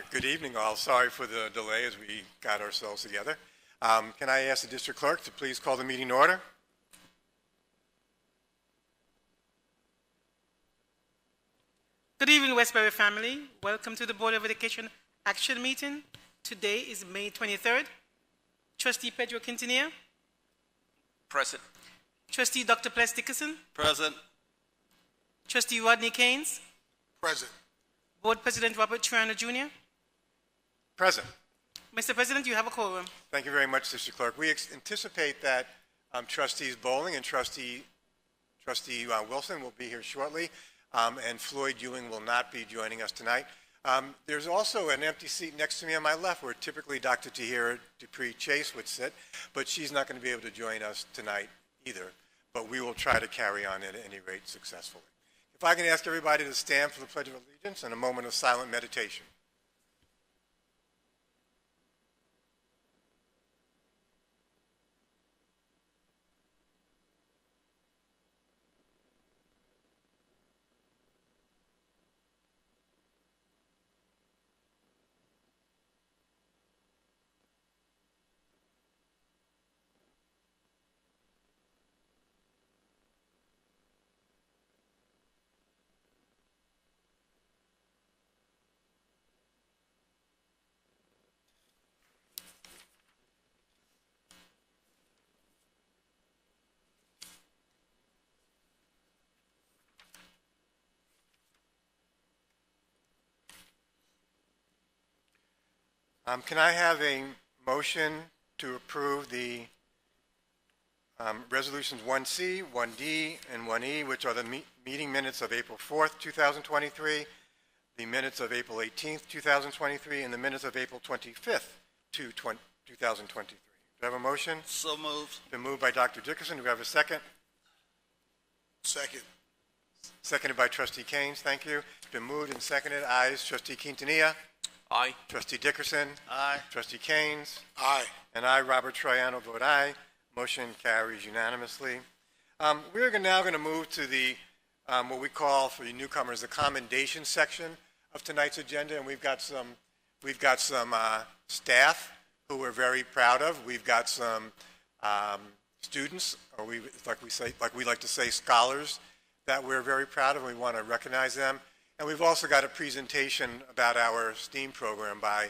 Good evening, all. Sorry for the delay as we got ourselves together. Can I ask the district clerk to please call the meeting to order? Good evening, Westbury family. Welcome to the Board of Education Action Meeting. Today is May 23rd. Trustee Pedro Quintanilla. Present. Trustee Dr. Ples Dickerson. Present. Trustee Rodney Keynes. Present. Board President Robert Triano Jr. Present. Mr. President, you have a quorum. Thank you very much, District Clerk. We anticipate that Trustees Bowling and Trustee Wilson will be here shortly, and Floyd Ewing will not be joining us tonight. There's also an empty seat next to me on my left where typically Dr. Tahira Dupree Chase would sit, but she's not going to be able to join us tonight either. But we will try to carry on at any rate successfully. If I can ask everybody to stand for the Pledge of Allegiance and a moment of silent meditation. Can I have a motion to approve the resolutions 1C, 1D, and 1E, which are the meeting minutes of April 4th, 2023, the minutes of April 18th, 2023, and the minutes of April 25th, 2023. Do I have a motion? So moved. It's been moved by Dr. Dickerson. Do we have a second? Second. Seconded by Trustee Keynes. Thank you. It's been moved and seconded. Ayes. Trustee Quintanilla. Aye. Trustee Dickerson. Aye. Trustee Keynes. Aye. And I, Robert Triano, vote aye. Motion carries unanimously. We're now going to move to the what we call for you newcomers the commendation section of tonight's agenda, and we've got some staff who we're very proud of. We've got some students, or like we like to say, scholars that we're very proud of, and we want to recognize them. And we've also got a presentation about our STEAM program by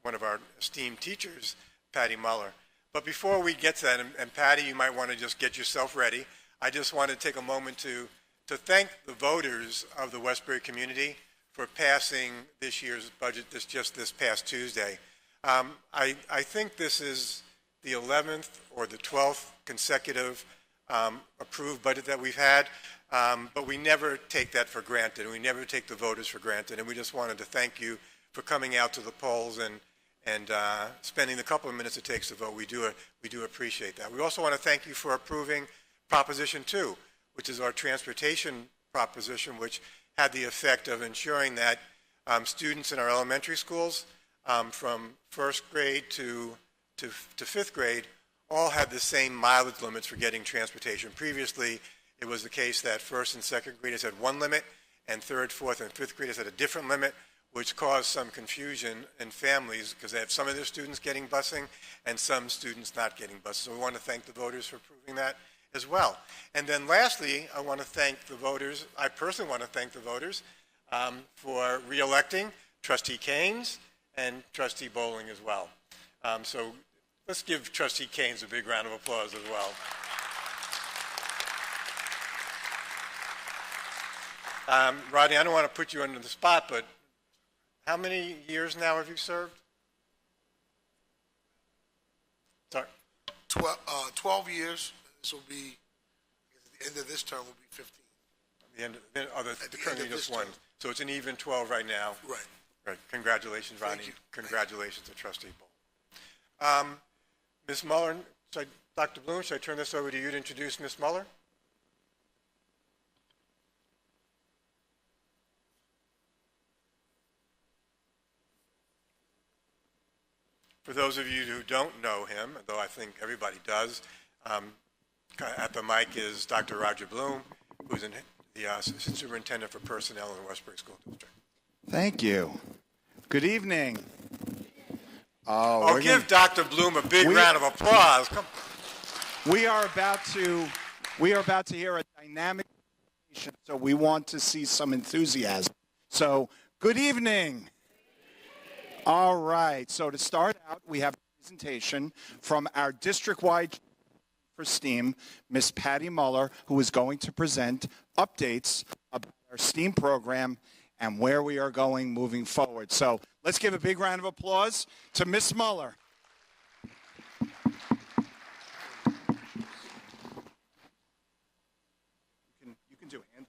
one of our STEAM teachers, Patty Muller. But before we get to that, and Patty, you might want to just get yourself ready, I just want to take a moment to thank the voters of the Westbury community for passing this year's budget this past Tuesday. I think this is the 11th or the 12th consecutive approved budget that we've had. But we never take that for granted. We never take the voters for granted. And we just wanted to thank you for coming out to the polls and spending the couple of minutes it takes to vote. We do appreciate that. We also want to thank you for approving Proposition 2, which is our transportation proposition, which had the effect of ensuring that students in our elementary schools from first grade to fifth grade all had the same mileage limits for getting transportation. Previously, it was the case that first and second graders had one limit, and third, fourth, and fifth graders had a different limit, which caused some confusion in families because they have some of their students getting busing and some students not getting busing. So we want to thank the voters for approving that as well. And then lastly, I want to thank the voters. I personally want to thank the voters for re-electing Trustee Keynes and Trustee Bowling as well. So let's give Trustee Keynes a big round of applause as well. Rodney, I don't want to put you under the spot, but how many years now have you served? Sorry. 12 years. This will be, at the end of this term will be 15. The end of the currently just one. So it's an even 12 right now. Right. Right. Congratulations, Rodney. Thank you. Congratulations to Trustee Bowl. Ms. Muller, Dr. Bloom, should I turn this over to you to introduce Ms. Muller? For those of you who don't know him, though I think everybody does, at the mic is Dr. Roger Bloom, who's the Assistant Superintendent for Personnel in the Westbury School District. Thank you. Good evening. Oh, give Dr. Bloom a big round of applause. Come. We are about to hear a dynamic presentation, so we want to see some enthusiasm. So, good evening. All right. So to start out, we have a presentation from our district-wide for STEAM, Miss Patty Muller, who is going to present updates about our STEAM program and where we are going moving forward. So let's give a big round of applause to Miss Muller. You can do a handheld.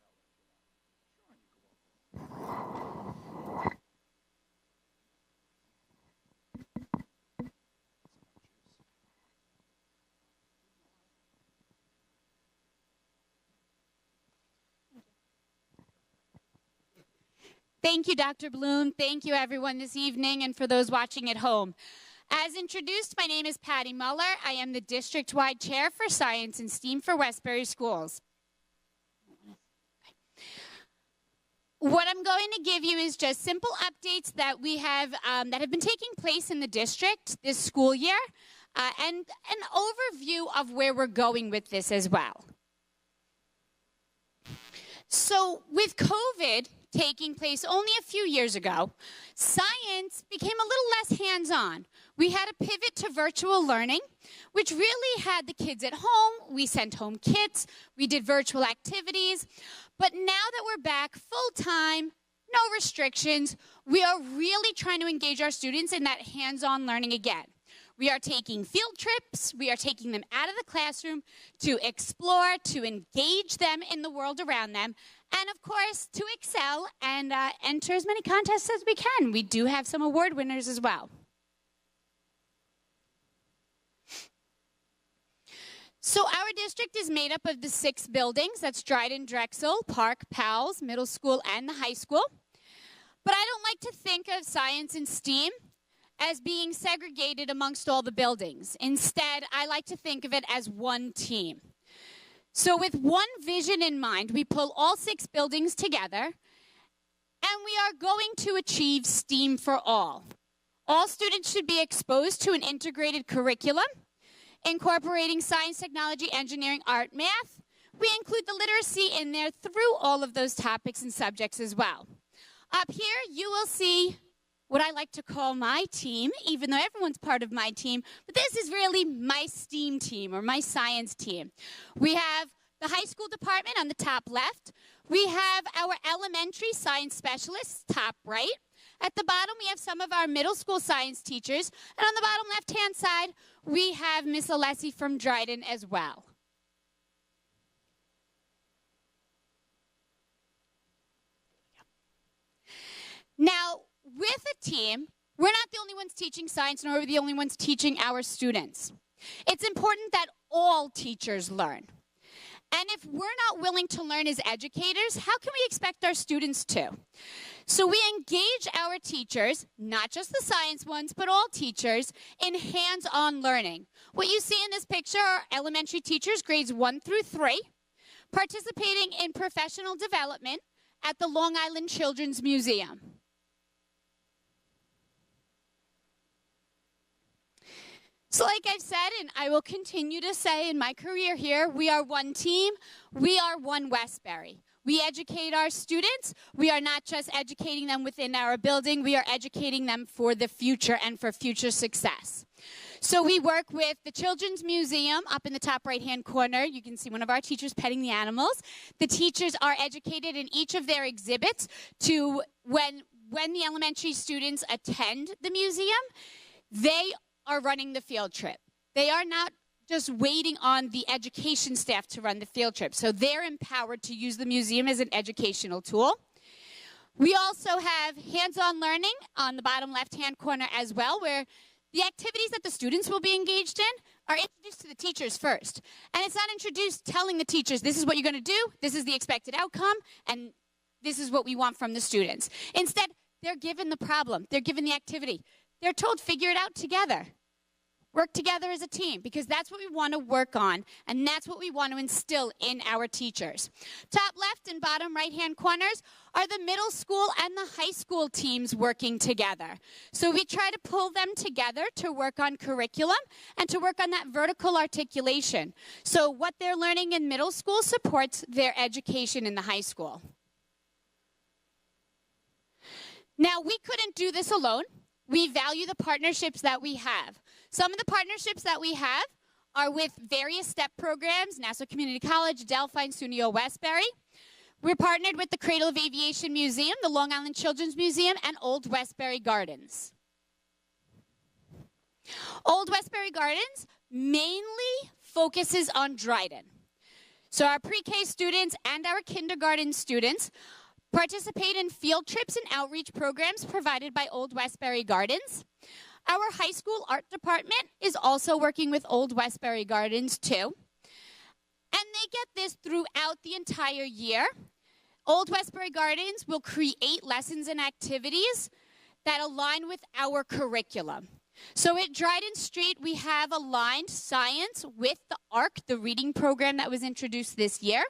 Thank you, Dr. Bloom. Thank you, everyone, this evening, and for those watching at home. As introduced, my name is Patty Muller. I am the district-wide chair for Science and STEAM for Westbury Schools. What I'm going to give you is just simple updates that we have that have been taking place in the district this school year, and an overview of where we're going with this as well. So with COVID taking place only a few years ago, science became a little less hands-on. We had to pivot to virtual learning, which really had the kids at home. We sent home kits. We did virtual activities. But now that we're back full-time, no restrictions, we are really trying to engage our students in that hands-on learning again. We are taking field trips. We are taking them out of the classroom to explore, to engage them in the world around them, and of course, to excel and enter as many contests as we can. We do have some award winners as well. So our district is made up of the 6 buildings. That's Dryden, Drexel, Park, Powell's, Middle School, and the high school. But I don't like to think of science and STEAM as being segregated amongst all the buildings. Instead, I like to think of it as one team. So with one vision in mind, we pull all 6 buildings together, and we are going to achieve STEAM for all. All students should be exposed to an integrated curriculum, incorporating science, technology, engineering, art, math. We include the literacy in there through all of those topics and subjects as well. Up here, you will see what I like to call my team, even though everyone's part of my team, but this is really my STEAM team or my science team. We have the high school department on the top left. We have our elementary science specialists, top right. At the bottom, we have some of our middle school science teachers, and on the bottom left-hand side, we have Miss Alessi from Dryden as well. Now, with a team, we're not the only ones teaching science, nor are we the only ones teaching our students. It's important that all teachers learn. And if we're not willing to learn as educators, how can we expect our students to? So we engage our teachers, not just the science ones, but all teachers, in hands-on learning. What you see in this picture are elementary teachers, grades 1 through 3, participating in professional development at the Long Island Children's Museum. So like I've said, and I will continue to say in my career here, we are one team, we are one Westbury. We educate our students. We are not just educating them within our building, we are educating them for the future and for future success. So we work with the Children's Museum up in the top right-hand corner. You can see one of our teachers petting the animals. The teachers are educated in each of their exhibits to when the elementary students attend the museum, they are running the field trip. They are not just waiting on the education staff to run the field trip. So they're empowered to use the museum as an educational tool. We also have hands-on learning on the bottom left-hand corner as well, where the activities that the students will be engaged in are introduced to the teachers first. And it's not introduced telling the teachers, this is what you're going to do, this is the expected outcome, and this is what we want from the students. Instead, they're given the problem. They're given the activity. They're told, figure it out together. Work together as a team, because that's what we want to work on, and that's what we want to instill in our teachers. Top left and bottom right-hand corners are the middle school and the high school teams working together. So we try to pull them together to work on curriculum and to work on that vertical articulation. So what they're learning in middle school supports their education in the high school. Now, we couldn't do this alone. We value the partnerships that we have. Some of the partnerships that we have are with various STEP programs, Nassau Community College, Delphi, and SUNY Westbury. We're partnered with the Cradle of Aviation Museum, the Long Island Children's Museum, and Old Westbury Gardens. Old Westbury Gardens mainly focuses on Dryden. So our pre-K students and our kindergarten students participate in field trips and outreach programs provided by Old Westbury Gardens. Our high school art department is also working with Old Westbury Gardens too. And they get this throughout the entire year. Old Westbury Gardens will create lessons and activities that align with our curriculum. So at Dryden Street, we have aligned science with the ARC, the reading program that was introduced this year.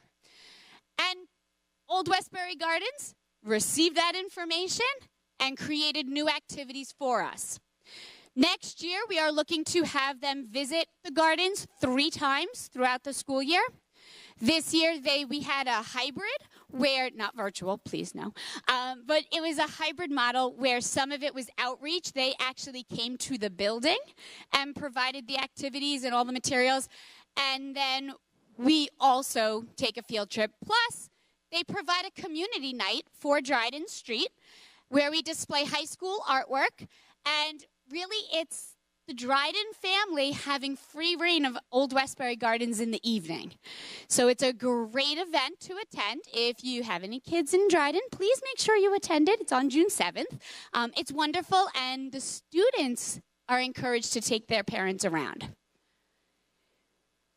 And Old Westbury Gardens received that information and created new activities for us. Next year, we are looking to have them visit the gardens 3 times throughout the school year. This year, we had a hybrid where, not virtual, please no, but it was a hybrid model where some of it was outreach. They actually came to the building and provided the activities and all the materials. And then we also take a field trip. Plus, they provide a community night for Dryden Street where we display high school artwork. And really, it's the Dryden family having free reign of Old Westbury Gardens in the evening. So it's a great event to attend. If you have any kids in Dryden, please make sure you attend it. It's on June 7th. It's wonderful, and the students are encouraged to take their parents around.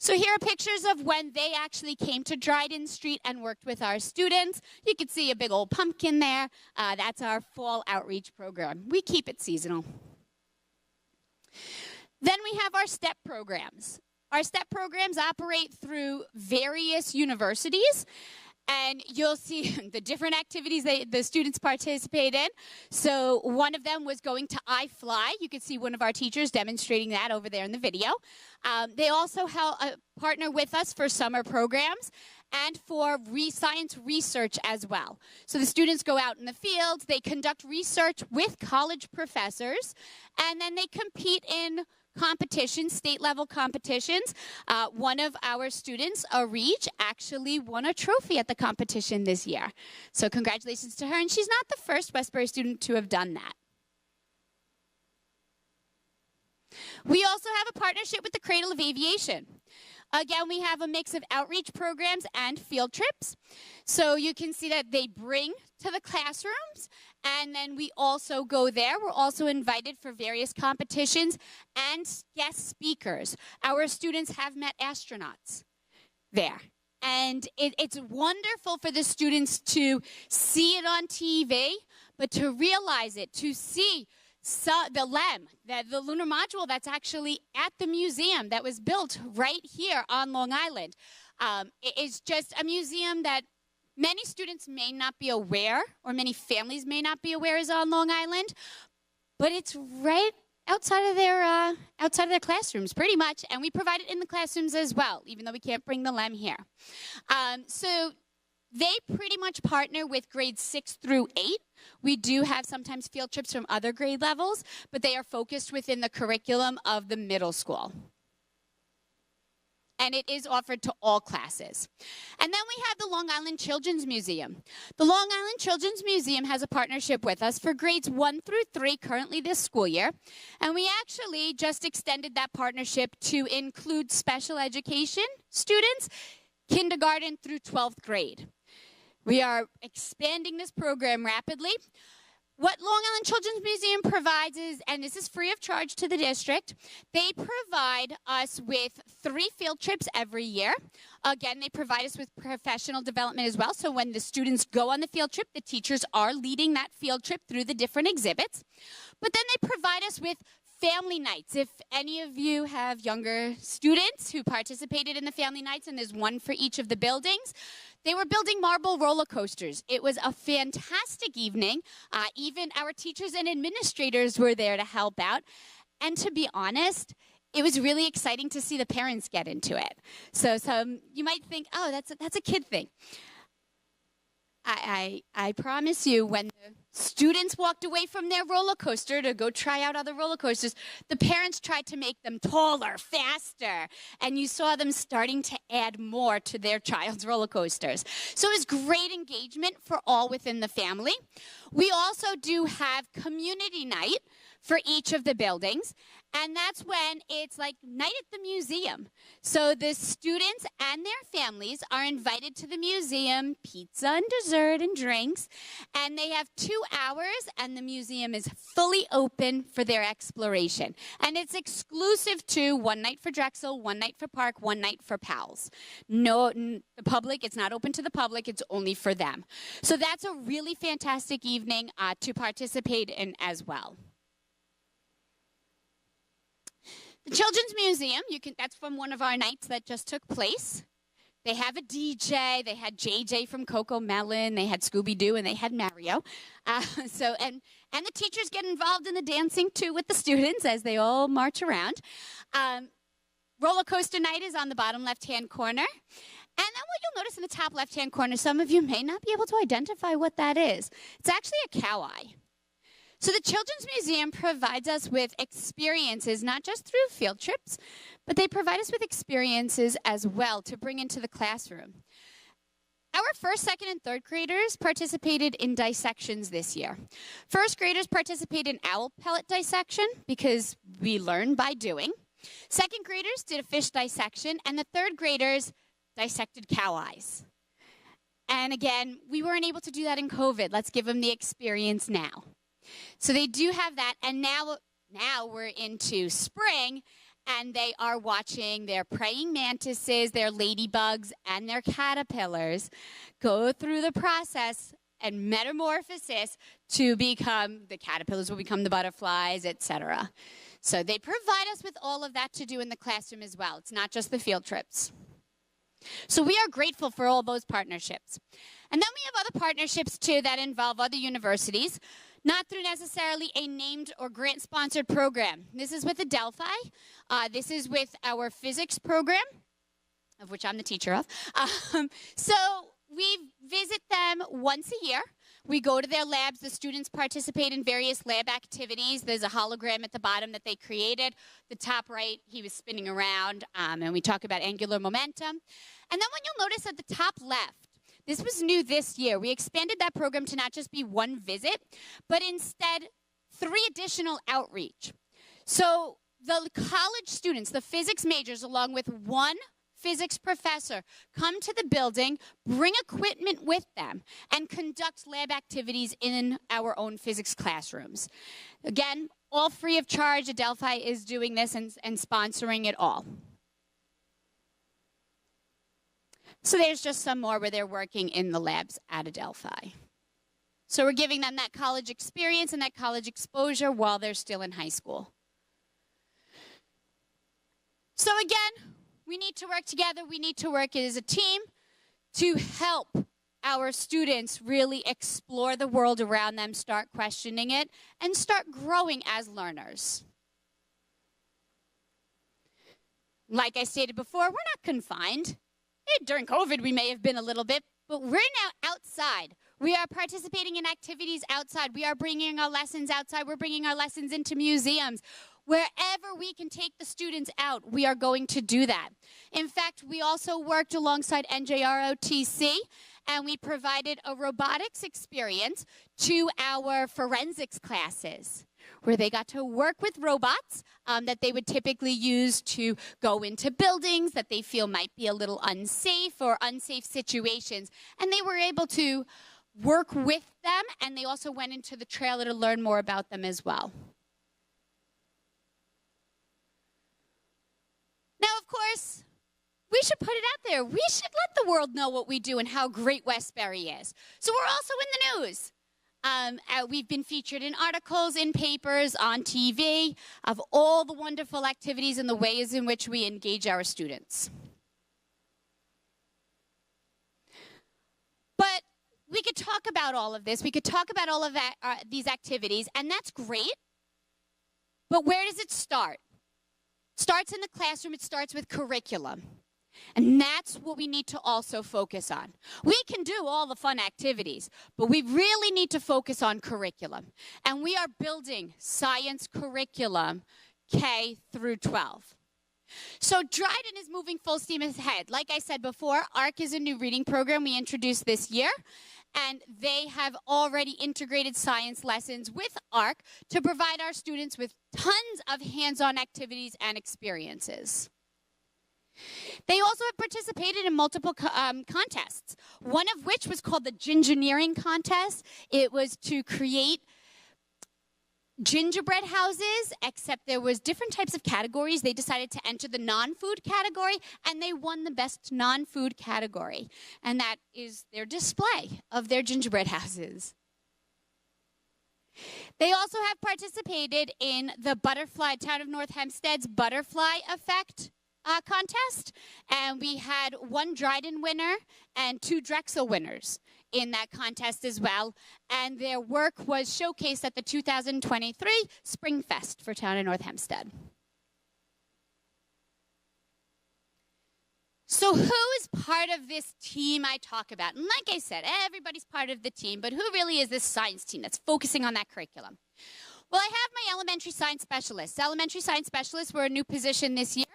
So here are pictures of when they actually came to Dryden Street and worked with our students. You can see a big old pumpkin there. That's our fall outreach program. We keep it seasonal. Then we have our STEP programs. Our STEP programs operate through various universities, and you'll see the different activities the students participate in. So one of them was going to iFly. You can see one of our teachers demonstrating that over there in the video. They also partner with us for summer programs and for science research as well. So the students go out in the fields, they conduct research with college professors, and then they compete in competitions, state-level competitions. One of our students, Areej, actually won a trophy at the competition this year. So congratulations to her, and she's not the first Westbury student to have done that. We also have a partnership with the Cradle of Aviation. Again, we have a mix of outreach programs and field trips. So you can see that they bring to the classrooms, and then we also go there. We're also invited for various competitions and guest speakers. Our students have met astronauts there. And it's wonderful for the students to see it on TV, but to realize it, to see the LEM, the lunar module that's actually at the museum that was built right here on Long Island. It is just a museum that many students may not be aware, or many families may not be aware is on Long Island, but it's right outside of their classrooms, pretty much, and we provide it in the classrooms as well, even though we can't bring the LEM here. So they pretty much partner with grades 6 through 8. We do have sometimes field trips from other grade levels, but they are focused within the curriculum of the middle school. And it is offered to all classes. And then we have the Long Island Children's Museum. The Long Island Children's Museum has a partnership with us for grades 1 through 3 currently this school year. And we actually just extended that partnership to include special education students, kindergarten through 12th grade. We are expanding this program rapidly. What Long Island Children's Museum provides is, and this is free of charge to the district, they provide us with 3 field trips every year. Again, they provide us with professional development as well. So when the students go on the field trip, the teachers are leading that field trip through the different exhibits. But then they provide us with family nights. If any of you have younger students who participated in the family nights, and there's one for each of the buildings, they were building marble roller coasters. It was a fantastic evening. Even our teachers and administrators were there to help out. And to be honest, it was really exciting to see the parents get into it. So you might think, oh, that's a kid thing. I promise you, when the students walked away from their roller coaster to go try out other roller coasters, the parents tried to make them taller, faster, and you saw them starting to add more to their child's roller coasters. So it was great engagement for all within the family. We also do have community night for each of the buildings, and that's when it's like night at the museum. So the students and their families are invited to the museum, pizza and dessert and drinks, and they have 2 hours, and the museum is fully open for their exploration. And it's exclusive to one night for Drexel, one night for Park, one night for Powell's. No, the public, it's not open to the public, it's only for them. So that's a really fantastic evening to participate in as well. The Children's Museum, that's from one of our nights that just took place. They have a DJ. They had JJ from Coco Melon. They had Scooby-Doo, and they had Mario. And the teachers get involved in the dancing, too, with the students as they all march around. Roller coaster night is on the bottom left-hand corner. And then what you'll notice in the top left-hand corner, some of you may not be able to identify what that is. It's actually a cow eye. So the Children's Museum provides us with experiences, not just through field trips, but they provide us with experiences as well to bring into the classroom. Our first, second, and third graders participated in dissections this year. First graders participated in owl pellet dissection because we learn by doing. Second graders did a fish dissection, and the third graders dissected cow eyes. And again, we weren't able to do that in COVID. Let's give them the experience now. So they do have that, and now we're into spring, and they are watching their praying mantises, their ladybugs, and their caterpillars go through the process and metamorphosis to become, the caterpillars will become the butterflies, etc. So they provide us with all of that to do in the classroom as well. It's not just the field trips. So we are grateful for all those partnerships. And then we have other partnerships, too, that involve other universities, not through necessarily a named or grant-sponsored program. This is with Adelphi. This is with our physics program, of which I'm the teacher of. So we visit them once a year. We go to their labs. The students participate in various lab activities. There's a hologram at the bottom that they created. The top right, he was spinning around, and we talk about angular momentum. And then what you'll notice at the top left, this was new this year. We expanded that program to not just be one visit, but instead 3 additional outreach. So the college students, the physics majors, along with one physics professor, come to the building, bring equipment with them, and conduct lab activities in our own physics classrooms. Again, all free of charge. Adelphi is doing this and sponsoring it all. So there's just some more where they're working in the labs at Adelphi. So we're giving them that college experience and that college exposure while they're still in high school. So again, we need to work together. We need to work as a team to help our students really explore the world around them, start questioning it, and start growing as learners. Like I stated before, we're not confined. During COVID, we may have been a little bit, but we're now outside. We are participating in activities outside. We are bringing our lessons outside. We're bringing our lessons into museums. Wherever we can take the students out, we are going to do that. In fact, we also worked alongside NJROTC, and we provided a robotics experience to our forensics classes, where they got to work with robots that they would typically use to go into buildings that they feel might be a little unsafe or unsafe situations. And they were able to work with them, and they also went into the trailer to learn more about them as well. Now, of course, we should put it out there. We should let the world know what we do and how great Westbury is. So we're also in the news. We've been featured in articles, in papers, on TV, of all the wonderful activities and the ways in which we engage our students. But we could talk about all of this. We could talk about all of that, these activities, and that's great. But where does it start? It starts in the classroom. It starts with curriculum. And that's what we need to also focus on. We can do all the fun activities, but we really need to focus on curriculum. And we are building science curriculum K through 12. So Dryden is moving full steam ahead. Like I said before, ARC is a new reading program we introduced this year. And they have already integrated science lessons with ARC to provide our students with tons of hands-on activities and experiences. They also have participated in multiple contests, one of which was called the Gingineering Contest. It was to create gingerbread houses, except there was different types of categories. They decided to enter the non-food category, and they won the best non-food category. And that is their display of their gingerbread houses. They also have participated in the Town of North Hempstead's Butterfly Effect contest, and we had one Dryden winner and 2 Drexel winners in that contest as well, and their work was showcased at the 2023 Spring Fest for Town of North Hempstead. So who is part of this team I talk about? And like I said, everybody's part of the team, but who really is this science team that's focusing on that curriculum? Well, I have my elementary science specialists. Elementary science specialists were a new position this year.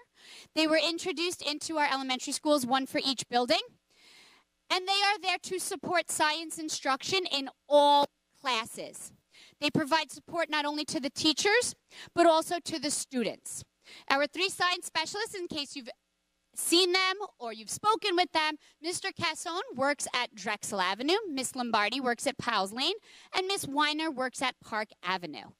They were introduced into our elementary schools, one for each building. And they are there to support science instruction in all classes. They provide support not only to the teachers, but also to the students. Our 3 science specialists, in case you've seen them or you've spoken with them, Mr. Casson works at Drexel Avenue, Miss Lombardi works at Powell's Lane, and Miss Weiner works at Park Avenue.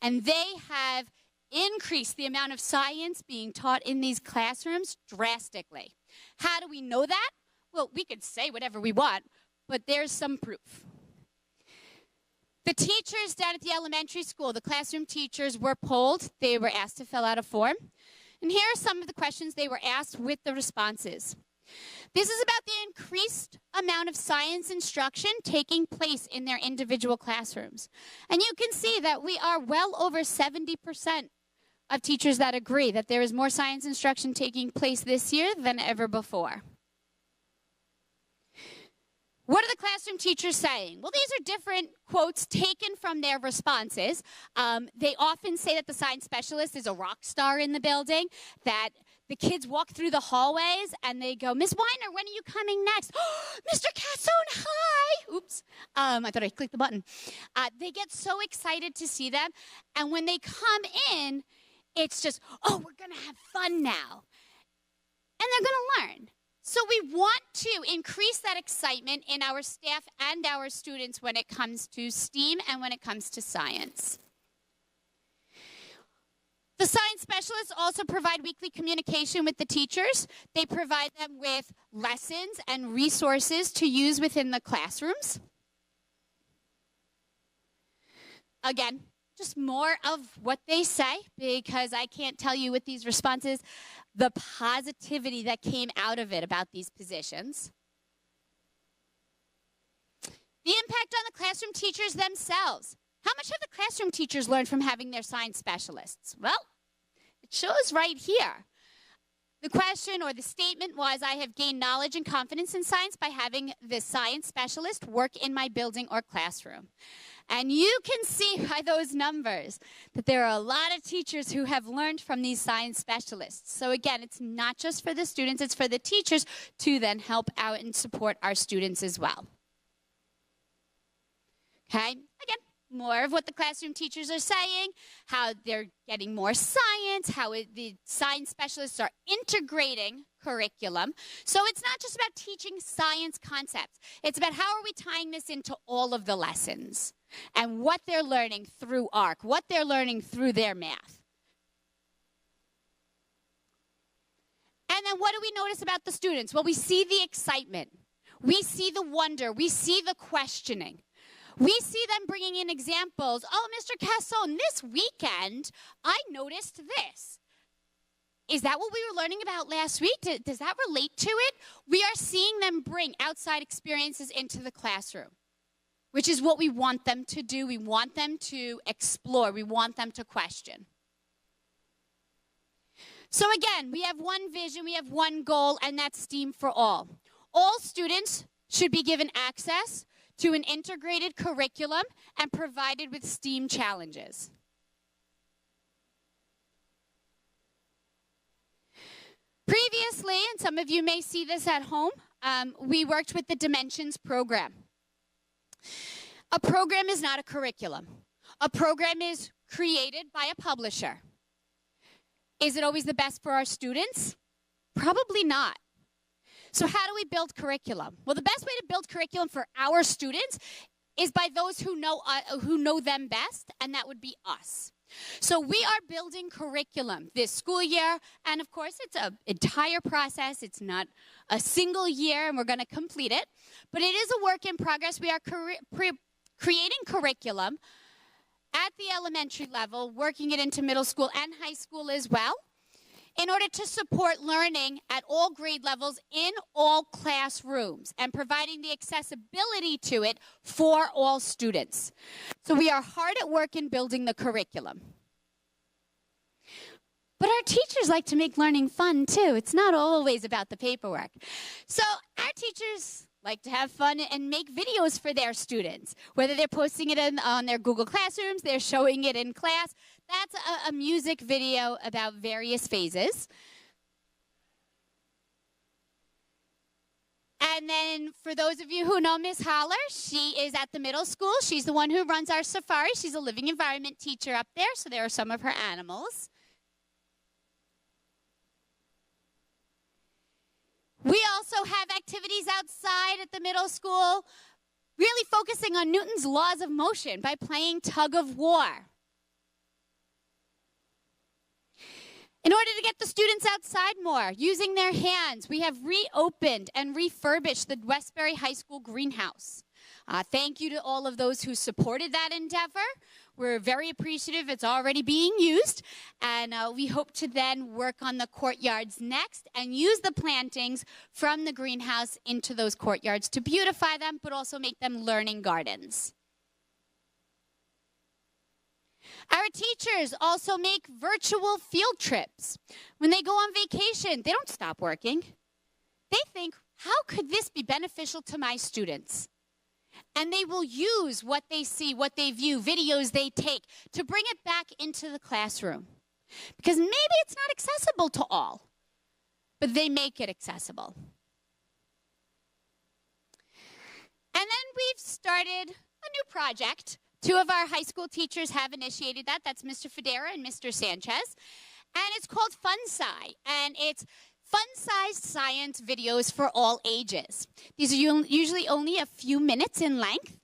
And they have increased the amount of science being taught in these classrooms drastically. How do we know that? Well, we could say whatever we want, but there's some proof. The teachers down at the elementary school, the classroom teachers, were polled. They were asked to fill out a form. And here are some of the questions they were asked with the responses. This is about the increased amount of science instruction taking place in their individual classrooms. And you can see that we are well over 70% of teachers that agree that there is more science instruction taking place this year than ever before. What are the classroom teachers saying? Well, these are different quotes taken from their responses. They often say that the science specialist is a rock star in the building, that the kids walk through the hallways and they go, Miss Weiner, when are you coming next? Oh, Mr. Casson, hi. Oops, I thought I clicked the button. They get so excited to see them. And when they come in, it's just, oh, we're going to have fun now. And they're going to learn. So we want to increase that excitement in our staff and our students when it comes to STEAM and when it comes to science. The science specialists also provide weekly communication with the teachers. They provide them with lessons and resources to use within the classrooms. Again, just more of what they say, because I can't tell you with these responses the positivity that came out of it about these positions. The impact on the classroom teachers themselves. How much have the classroom teachers learned from having their science specialists? Well, it shows right here. The question or the statement was, I have gained knowledge and confidence in science by having the science specialist work in my building or classroom. And you can see by those numbers that there are a lot of teachers who have learned from these science specialists. So again, it's not just for the students, it's for the teachers to then help out and support our students as well. Okay, again, more of what the classroom teachers are saying, how they're getting more science, how the science specialists are integrating curriculum. So it's not just about teaching science concepts. It's about how are we tying this into all of the lessons and what they're learning through ARC, what they're learning through their math. And then what do we notice about the students? Well, we see the excitement. We see the wonder. We see the questioning. We see them bringing in examples. Oh, Mr. Casson, this weekend, I noticed this. Is that what we were learning about last week? Does that relate to it? We are seeing them bring outside experiences into the classroom, which is what we want them to do. We want them to explore. We want them to question. So again, we have one vision, we have one goal, and that's STEAM for all. All students should be given access to an integrated curriculum and provided with STEAM challenges. Previously, and some of you may see this at home, we worked with the Dimensions program. A program is not a curriculum. A program is created by a publisher. Is it always the best for our students? Probably not. So how do we build curriculum? Well, the best way to build curriculum for our students is by those who know them best, and that would be us. So we are building curriculum this school year, and of course it's an entire process. It's not a single year, and we're going to complete it. But it is a work in progress. We are creating curriculum at the elementary level, working it into middle school and high school as well, in order to support learning at all grade levels in all classrooms and providing the accessibility to it for all students. So we are hard at work in building the curriculum. But our teachers like to make learning fun too. It's not always about the paperwork. So our teachers like to have fun and make videos for their students, whether they're posting it on their Google Classrooms, they're showing it in class. That's a music video about various phases. And then for those of you who know Miss Holler, she is at the middle school. She's the one who runs our safari. She's a living environment teacher up there, so there are some of her animals. We also have activities outside at the middle school, really focusing on Newton's laws of motion by playing tug of war. In order to get the students outside more, using their hands, we have reopened and refurbished the Westbury High School greenhouse. Thank you to all of those who supported that endeavor. We're very appreciative. It's already being used, and we hope to then work on the courtyards next and use the plantings from the greenhouse into those courtyards to beautify them, but also make them learning gardens. Our teachers also make virtual field trips. When they go on vacation, they don't stop working. They think, how could this be beneficial to my students? And they will use what they see, what they view, videos they take, to bring it back into the classroom. Because maybe it's not accessible to all, but they make it accessible. And then we've started a new project. Two of our high school teachers have initiated that. That's Mr. Federa and Mr. Sanchez. And it's called FunSci, and it's fun-sized science videos for all ages. These are usually only a few minutes in length.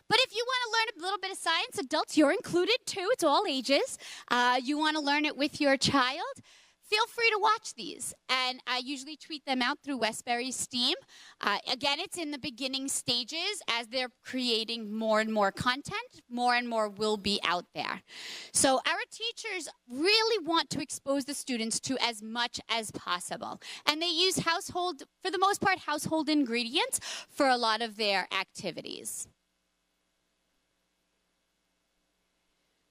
But if you want to learn a little bit of science, adults, you're included too. It's all ages. You want to learn it with your child, feel free to watch these. And I usually tweet them out through Westbury STEAM. Again, it's in the beginning stages. As they're creating more and more content, more and more will be out there. So our teachers really want to expose the students to as much as possible. And they use for the most part, household ingredients for a lot of their activities.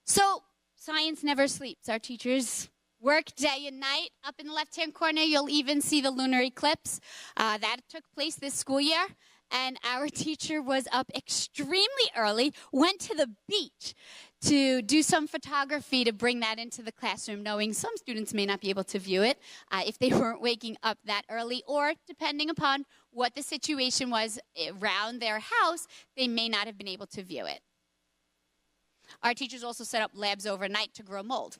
So science never sleeps. Our teachers work day and night. Up in the left-hand corner, you'll even see the lunar eclipse. That took place this school year. And our teacher was up extremely early, went to the beach to do some photography to bring that into the classroom, knowing some students may not be able to view it if they weren't waking up that early, or depending upon what the situation was around their house, they may not have been able to view it. Our teachers also set up labs overnight to grow mold.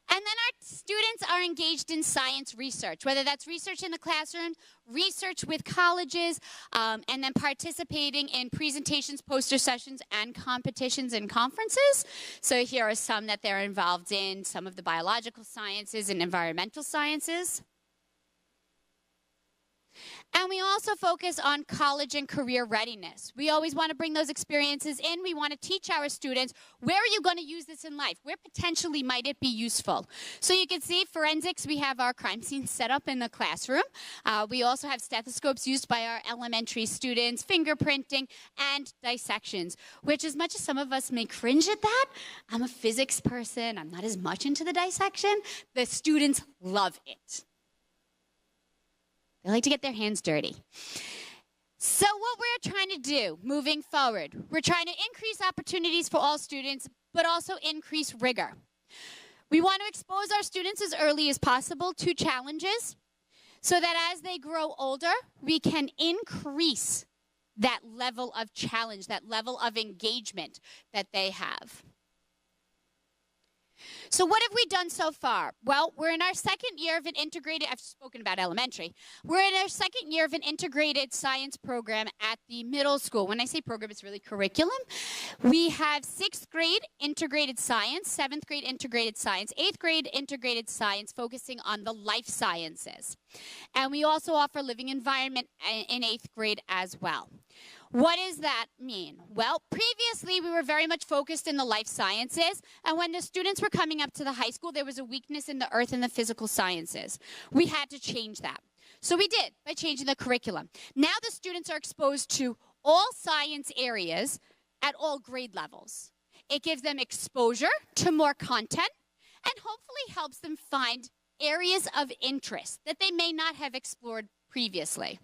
And then our students are engaged in science research, whether that's research in the classroom, research with colleges, and then participating in presentations, poster sessions, and competitions and conferences. So here are some that they're involved in, some of the biological sciences and environmental sciences. And And we also focus on college and career readiness. We always want to bring those experiences in. We want to teach our students, where are you going to use this in life? Where potentially might it be useful? So you can see forensics, we have our crime scene set up in the classroom. We also have stethoscopes used by our elementary students, fingerprinting, and dissections, which as much as some of us may cringe at that, I'm a physics person, I'm not as much into the dissection, the students love it. They like to get their hands dirty. So what we're trying to do moving forward, we're trying to increase opportunities for all students, but also increase rigor. We want to expose our students as early as possible to challenges so that as they grow older, we can increase that level of challenge, that level of engagement that they have. So what have we done so far? Well, we're in our second year of an integrated, I've spoken about elementary. We're in our second year of an integrated science program at the middle school. When I say program, it's really curriculum. We have 6th grade integrated science, 7th grade integrated science, 8th grade integrated science, focusing on the life sciences. And we also offer living environment in 8th grade as well. What does that mean? Well, previously we were very much focused in the life sciences, and when the students were coming up to the high school, there was a weakness in the earth and the physical sciences. We had to change that. So we did by changing the curriculum. Now the students are exposed to all science areas at all grade levels. It gives them exposure to more content and hopefully helps them find areas of interest that they may not have explored previously.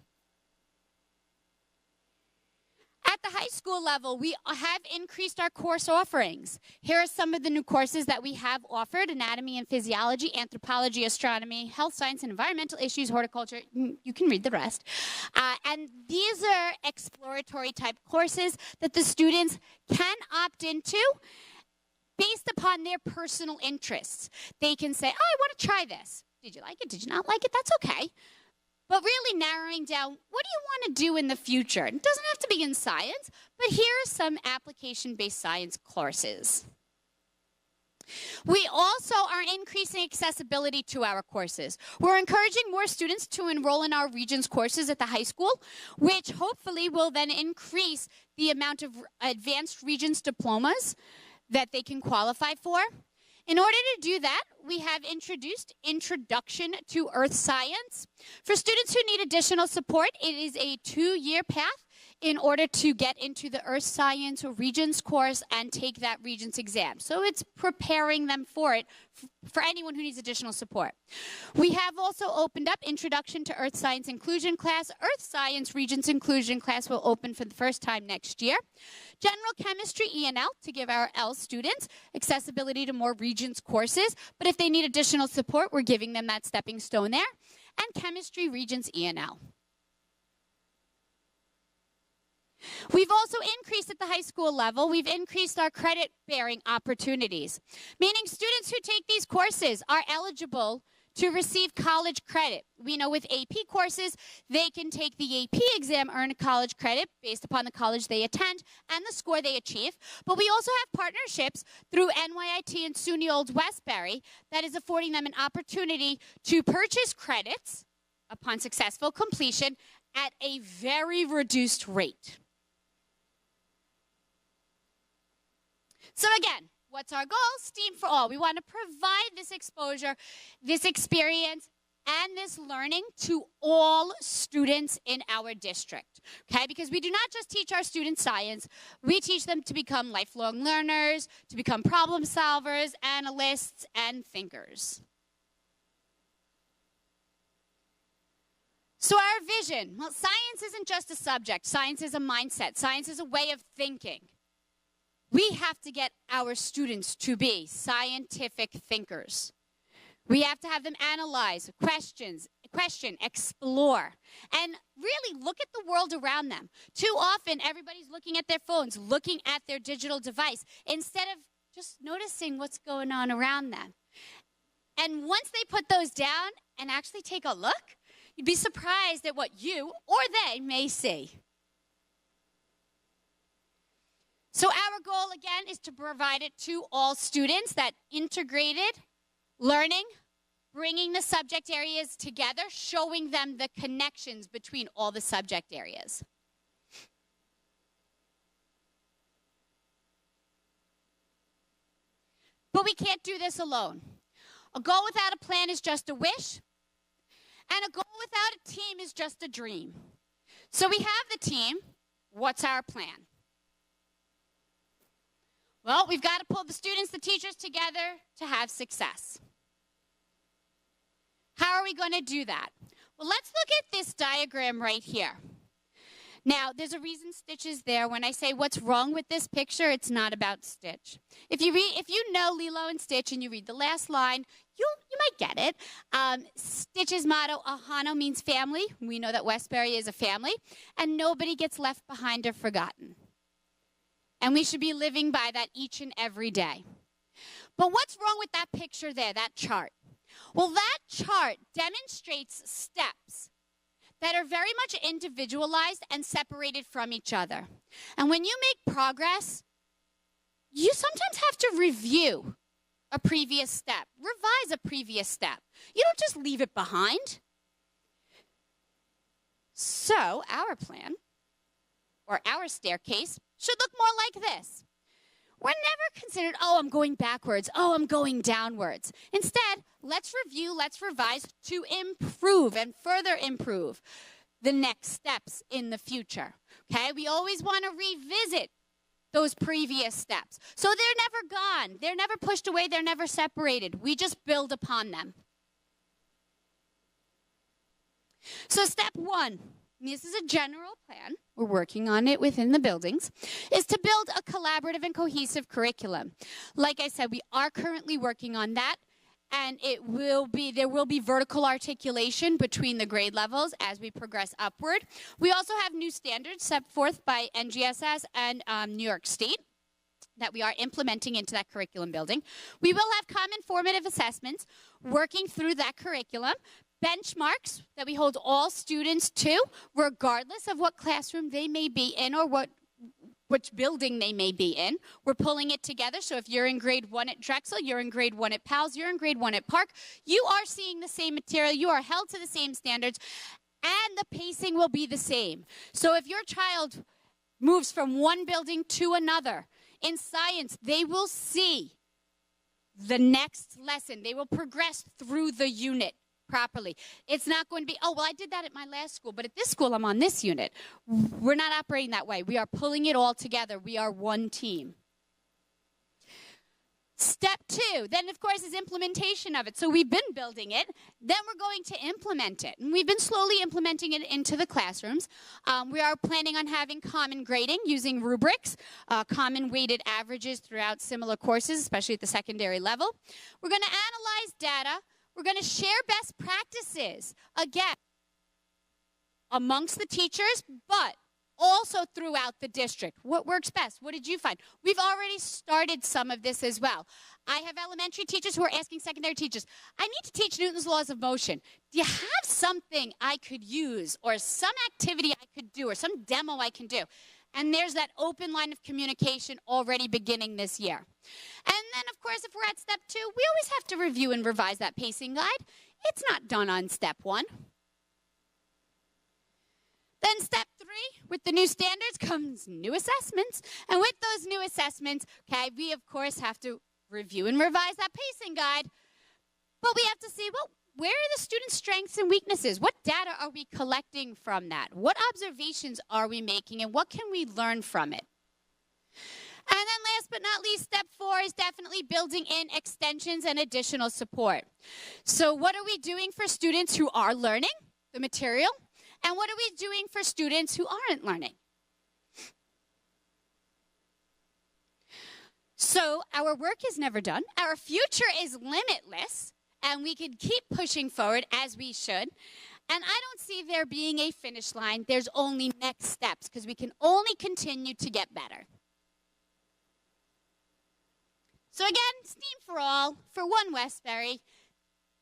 At the high school level, we have increased our course offerings. Here are some of the new courses that we have offered: anatomy and physiology, anthropology, astronomy, health science and environmental issues, horticulture. You can read the rest. And these are exploratory type courses that the students can opt into based upon their personal interests. They can say, oh, I want to try this. Did you like it? Did you not like it? That's okay. But really narrowing down, what do you want to do in the future? It doesn't have to be in science, but here are some application-based science courses. We also are increasing accessibility to our courses. We're encouraging more students to enroll in our Regions courses at the high school, which hopefully will then increase the amount of advanced Regions diplomas that they can qualify for. In order to do that, we have introduced Introduction to Earth Science. For students who need additional support, it is a 2-year path in order to get into the Earth Science Regents course and take that Regents exam. So it's preparing them for it, for anyone who needs additional support. We have also opened up Introduction to Earth Science Inclusion class. Earth Science Regents Inclusion class will open for the first time next year. General Chemistry E&L to give our L students accessibility to more Regents courses, but if they need additional support, we're giving them that stepping stone there. And Chemistry Regents E&L. We've also increased at the high school level, we've increased our credit-bearing opportunities, meaning students who take these courses are eligible to receive college credit. We know with AP courses, they can take the AP exam, earn a college credit based upon the college they attend and the score they achieve. But we also have partnerships through NYIT and SUNY Old Westbury that is affording them an opportunity to purchase credits upon successful completion at a very reduced rate. So again, what's our goal? STEAM for all. We want to provide this exposure, this experience, and this learning to all students in our district, okay? Because we do not just teach our students science, we teach them to become lifelong learners, to become problem solvers, analysts, and thinkers. So our vision, well, science isn't just a subject. Science is a mindset. Science is a way of thinking. We have to get our students to be scientific thinkers. We have to have them analyze, question, explore, and really look at the world around them. Too often, everybody's looking at their phones, looking at their digital device, instead of just noticing what's going on around them. And once they put those down and actually take a look, you'd be surprised at what you or they may see. So our goal, again, is to provide it to all students, that integrated learning, bringing the subject areas together, showing them the connections between all the subject areas. But we can't do this alone. A goal without a plan is just a wish, and a goal without a team is just a dream. So we have the team. What's our plan? Well, we've got to pull the students, the teachers together to have success. How are we going to do that? Well, let's look at this diagram right here. Now, there's a reason Stitch is there. When I say what's wrong with this picture, it's not about Stitch. If you know Lilo and Stitch and you read the last line, you might get it. Stitch's motto, Ahano, means family. We know that Westbury is a family, and nobody gets left behind or forgotten. And we should be living by that each and every day. But what's wrong with that picture there, that chart? Well, that chart demonstrates steps that are very much individualized and separated from each other. And when you make progress, you sometimes have to review a previous step, revise a previous step. You don't just leave it behind. So our plan, or our staircase, should look more like this. We're never considered, oh, I'm going backwards, oh, I'm going downwards. Instead, let's review, let's revise to improve and further improve the next steps in the future. Okay, we always want to revisit those previous steps. So they're never gone, they're never pushed away, they're never separated. We just build upon them. So step one, this is a general plan, we're working on it within the buildings, is to build a collaborative and cohesive curriculum. Like I said, we are currently working on that, and there will be vertical articulation between the grade levels as we progress upward. We also have new standards set forth by NGSS and New York State that we are implementing into that curriculum building. We will have common formative assessments working through that curriculum, benchmarks that we hold all students to, regardless of what classroom they may be in or which building they may be in. We're pulling it together, so if you're in grade 1 at Drexel, you're in grade 1 at Powell's, you're in grade 1 at Park, you are seeing the same material, you are held to the same standards, and the pacing will be the same. So if your child moves from one building to another, in science, they will see the next lesson. They will progress through the unit properly. It's not going to be, oh, well, I did that at my last school, but at this school, I'm on this unit. We're not operating that way. We are pulling it all together. We are one team. Step two, then, of course, is implementation of it. So we've been building it. Then we're going to implement it. And we've been slowly implementing it into the classrooms. We are planning on having common grading using rubrics, common weighted averages throughout similar courses, especially at the secondary level. We're going to analyze data. We're going to share best practices, again, amongst the teachers, but also throughout the district. What works best? What did you find? We've already started some of this as well. I have elementary teachers who are asking secondary teachers, I need to teach Newton's laws of motion. Do you have something I could use or some activity I could do or some demo I can do? And there's that open line of communication already beginning this year. And then, of course, if we're at step two, we always have to review and revise that pacing guide. It's not done on step one. Then step three, with the new standards comes new assessments. And with those new assessments, okay, we, of course, have to review and revise that pacing guide. But we have to see, well, where are the students' strengths and weaknesses? What data are we collecting from that? What observations are we making, and what can we learn from it? And then last but not least, step four is definitely building in extensions and additional support. So what are we doing for students who are learning the material? And what are we doing for students who aren't learning? So our work is never done. Our future is limitless. And we can keep pushing forward as we should. And I don't see there being a finish line. There's only next steps because we can only continue to get better. So again, STEAM for all, for one Westbury.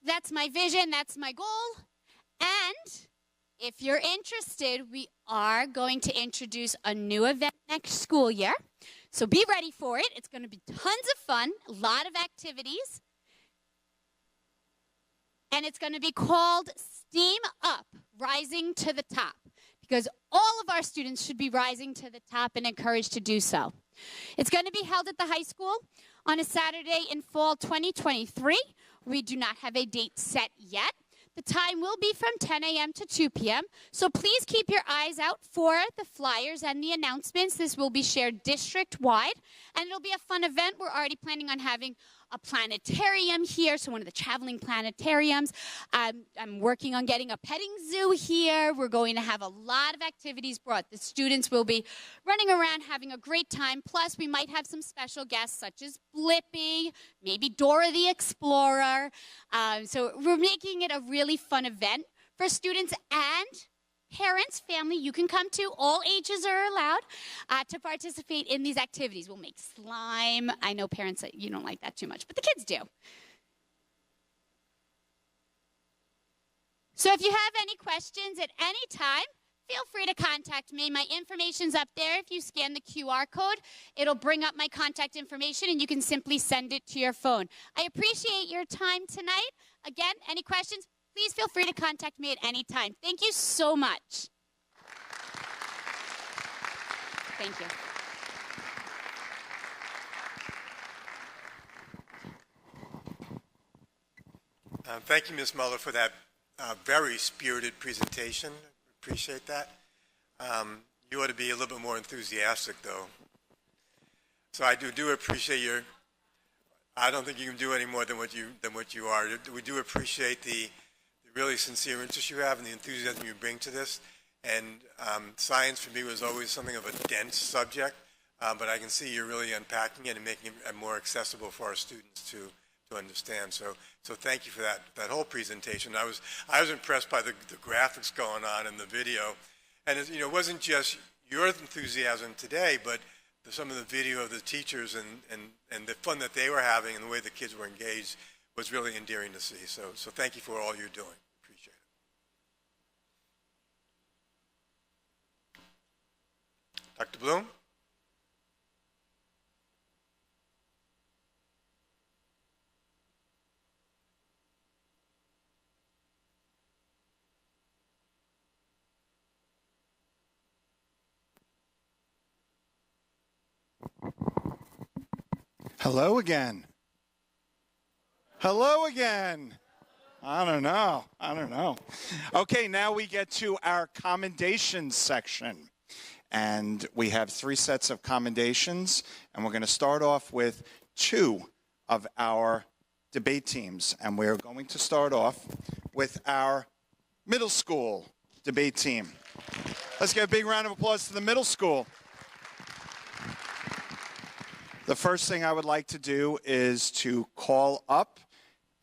That's my vision, that's my goal. And if you're interested, we are going to introduce a new event next school year. So be ready for it. It's going to be tons of fun, a lot of activities. And it's going to be called Steam Up, Rising to the Top, because all of our students should be rising to the top and encouraged to do so. It's going to be held at the high school on a Saturday in fall 2023. We do not have a date set yet. The time will be from 10 a.m. to 2 p.m., so please keep your eyes out for the flyers and the announcements. This will be shared district-wide, and it'll be a fun event. We're already planning on having a planetarium here, so one of the traveling planetariums. I'm working on getting a petting zoo here. We're going to have a lot of activities brought. The students will be running around having a great time. Plus, we might have some special guests such as Blippi, maybe Dora the Explorer. So we're making it a really fun event for students and parents, family. You can come to. All ages are allowed to participate in these activities. We'll make slime. I know parents, you don't like that too much, but the kids do. So if you have any questions at any time, feel free to contact me. My information's up there. If you scan the QR code, it'll bring up my contact information, and you can simply send it to your phone. I appreciate your time tonight. Again, any questions? Please feel free to contact me at any time. Thank you so much. Thank you. Thank you, Ms. Muller, for that very spirited presentation. Appreciate that. You ought to be a little bit more enthusiastic, though. So I do appreciate your. I don't think you can do any more than what you are. We do appreciate the really sincere interest you have and the enthusiasm you bring to this. And science for me was always something of a dense subject, but I can see you're really unpacking it and making it more accessible for our students to understand. So thank you for that whole presentation. I was impressed by the graphics going on in the video, and it wasn't just your enthusiasm today, but some of the video of the teachers and the fun that they were having and the way the kids were engaged was really endearing to see. So thank you for all you're doing. Appreciate it. Dr. Bloom? Hello again. Hello again. I don't know. Okay, now we get to our commendations section. And we have 3 sets of commendations. And we're going to start off with 2 of our debate teams. And we're going to start off with our middle school debate team. Let's give a big round of applause to the middle school. The first thing I would like to do is to call up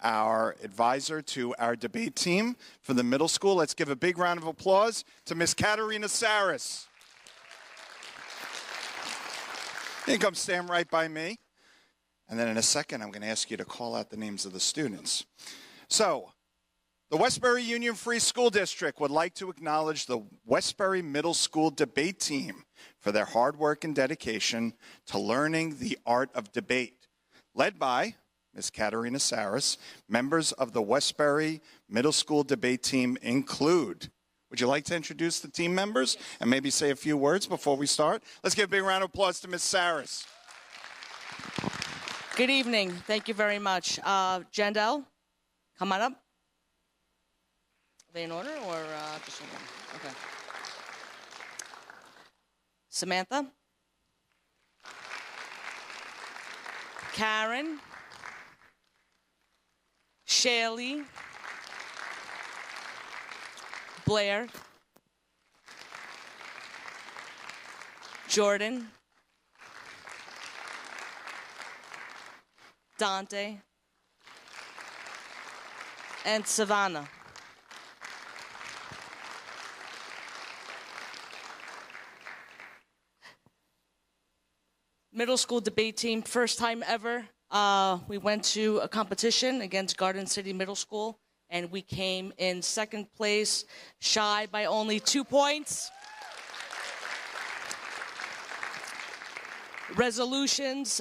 our advisor to our debate team for the middle school. Let's give a big round of applause to Miss Katerina Saris. You can come stand right by me. And then in a second, I'm going to ask you to call out the names of the students. So, the Westbury Union Free School District would like to acknowledge the Westbury Middle School debate team for their hard work and dedication to learning the art of debate. Led by Ms. Katerina Saris, members of the Westbury Middle School debate team include. Would you like to introduce the team members and maybe say a few words before we start? Let's give a big round of applause to Ms. Saris. Good evening. Thank you very much. Jandel, come on up. Are they in order or just one? Okay. Samantha. Karen. Shaylee. Blair. Jordan. Dante. And Savannah. Middle school debate team, first time ever. We went to a competition against Garden City Middle School, and we came in second place, shy by only 2 points. Resolutions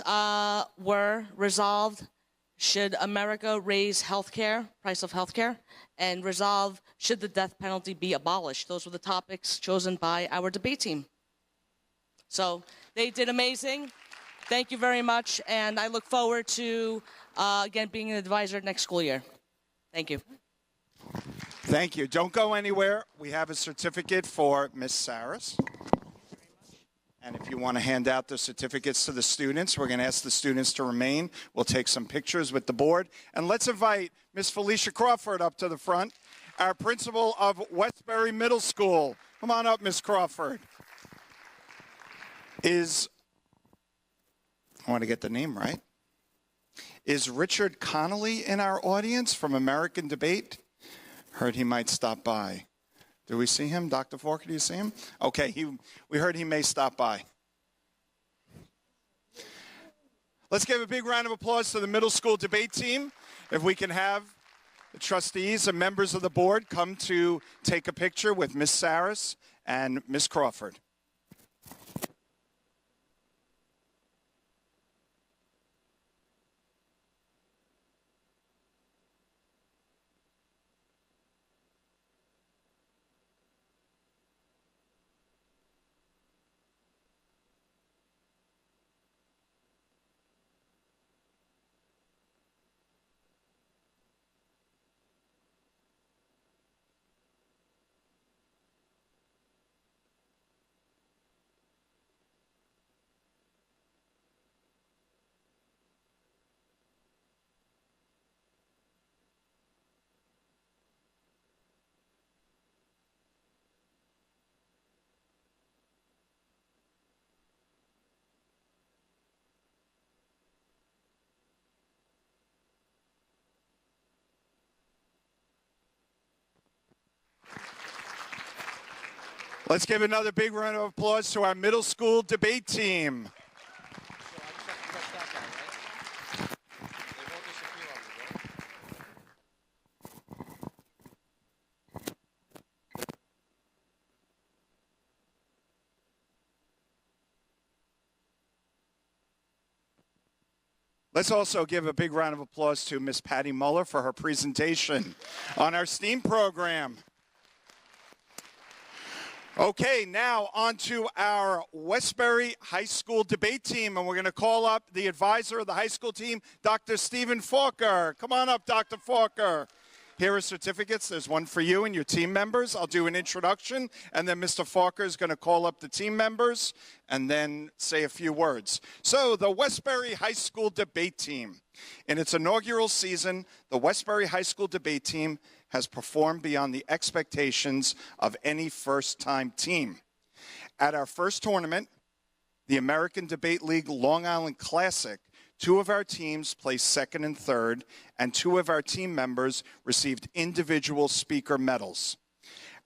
were resolved should America raise healthcare, price of healthcare? And resolve, should the death penalty be abolished? Those were the topics chosen by our debate team. So they did amazing. Thank you very much, and I look forward to, again, being an advisor next school year. Thank you. Thank you. Don't go anywhere. We have a certificate for Miss Saris. And if you want to hand out the certificates to the students, we're going to ask the students to remain. We'll take some pictures with the board. And let's invite Miss Felicia Crawford up to the front, our principal of Westbury Middle School. Come on up, Miss Crawford. I want to get the name right. Is Richard Connolly in our audience from American Debate? Heard he might stop by. Do we see him? Dr. Forker, do you see him? Okay, we heard he may stop by. Let's give a big round of applause to the middle school debate team. If we can have the trustees and members of the board come to take a picture with Miss Saris and Miss Crawford. Let's give another big round of applause to our middle school debate team. Let's also give a big round of applause to Miss Patty Muller for her presentation on our STEAM program. Okay, now on to our Westbury High School debate team, and we're going to call up the advisor of the high school team, Dr. Stephen Forker. Come on up, Dr. Forker. Here are certificates. There's one for you and your team members. I'll do an introduction, and then Mr. Forker is going to call up the team members and then say a few words. So, the Westbury High School debate team. In its inaugural season, the Westbury High School debate team has performed beyond the expectations of any first-time team. At our first tournament, the American Debate League Long Island Classic, 2 of our teams placed second and third, and 2 of our team members received individual speaker medals.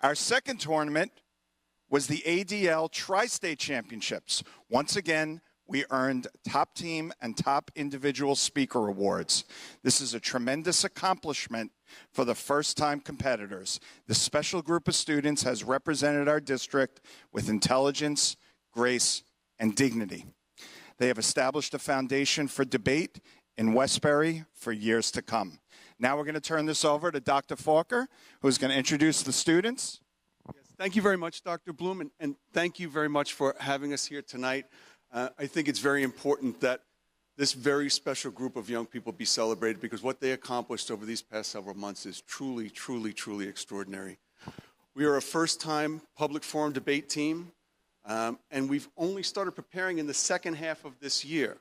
Our second tournament was the ADL Tri-State Championships. Once again, we earned top team and top individual speaker awards. This is a tremendous accomplishment for the first-time competitors. This special group of students has represented our district with intelligence, grace, and dignity. They have established a foundation for debate in Westbury for years to come. Now we're going to turn this over to Dr. Forker, who's going to introduce the students. Yes, thank you very much, Dr. Bloom, and thank you very much for having us here tonight. I think it's very important that this very special group of young people be celebrated because what they accomplished over these past several months is truly, truly, truly extraordinary. We are a first-time public forum debate team, and we've only started preparing in the second half of this year.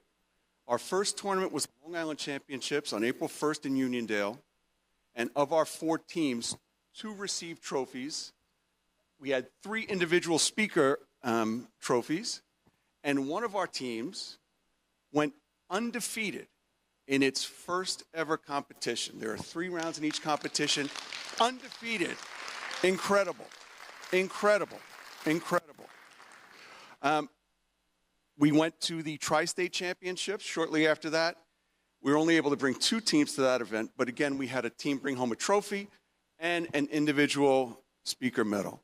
Our first tournament was Long Island Championships on April 1st in Uniondale, and of our 4 teams, 2 received trophies. We had 3 individual speaker trophies, and one of our teams went undefeated in its first ever competition. There are 3 rounds in each competition. Undefeated. Incredible. Incredible. Incredible. We went to the Tri-State Championships shortly after that. We were only able to bring 2 teams to that event, but again, we had a team bring home a trophy and an individual speaker medal.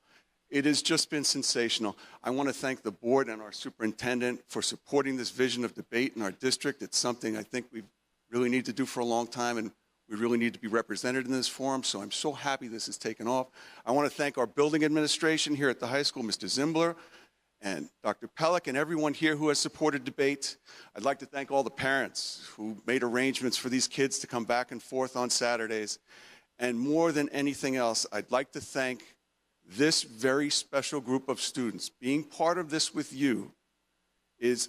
It has just been sensational. I want to thank the board and our superintendent for supporting this vision of debate in our district. It's something I think we've really need to do for a long time, and we really need to be represented in this forum, so I'm so happy this has taken off. I want to thank our building administration here at the high school, Mr. Zimbler and Dr. Pellick, and everyone here who has supported debate. I'd like to thank all the parents who made arrangements for these kids to come back and forth on Saturdays. And more than anything else, I'd like to thank this very special group of students. Being part of this with you is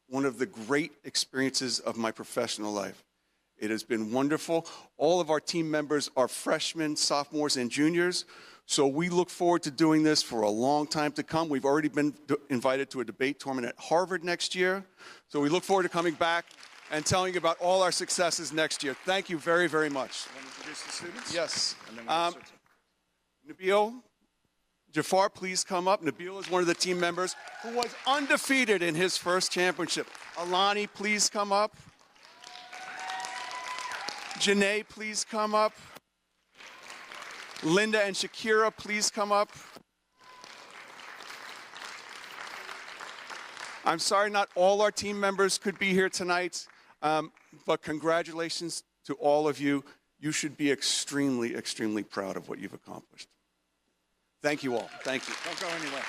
one of the great experiences of my professional life. It has been wonderful. All of our team members are freshmen, sophomores, and juniors, so we look forward to doing this for a long time to come. We've already been invited to a debate tournament at Harvard next year, so we look forward to coming back and telling you about all our successes next year. Thank you very, very much. Want to introduce the students? Yes. And then we'll start. Nabil Jafar, please come up. Nabil is one of the team members who was undefeated in his first championship. Alani, please come up. Janae, please come up. Linda and Shakira, please come up. I'm sorry not all our team members could be here tonight, but congratulations to all of you. You should be extremely, extremely proud of what you've accomplished. Thank you all. Thank you. Don't go anywhere.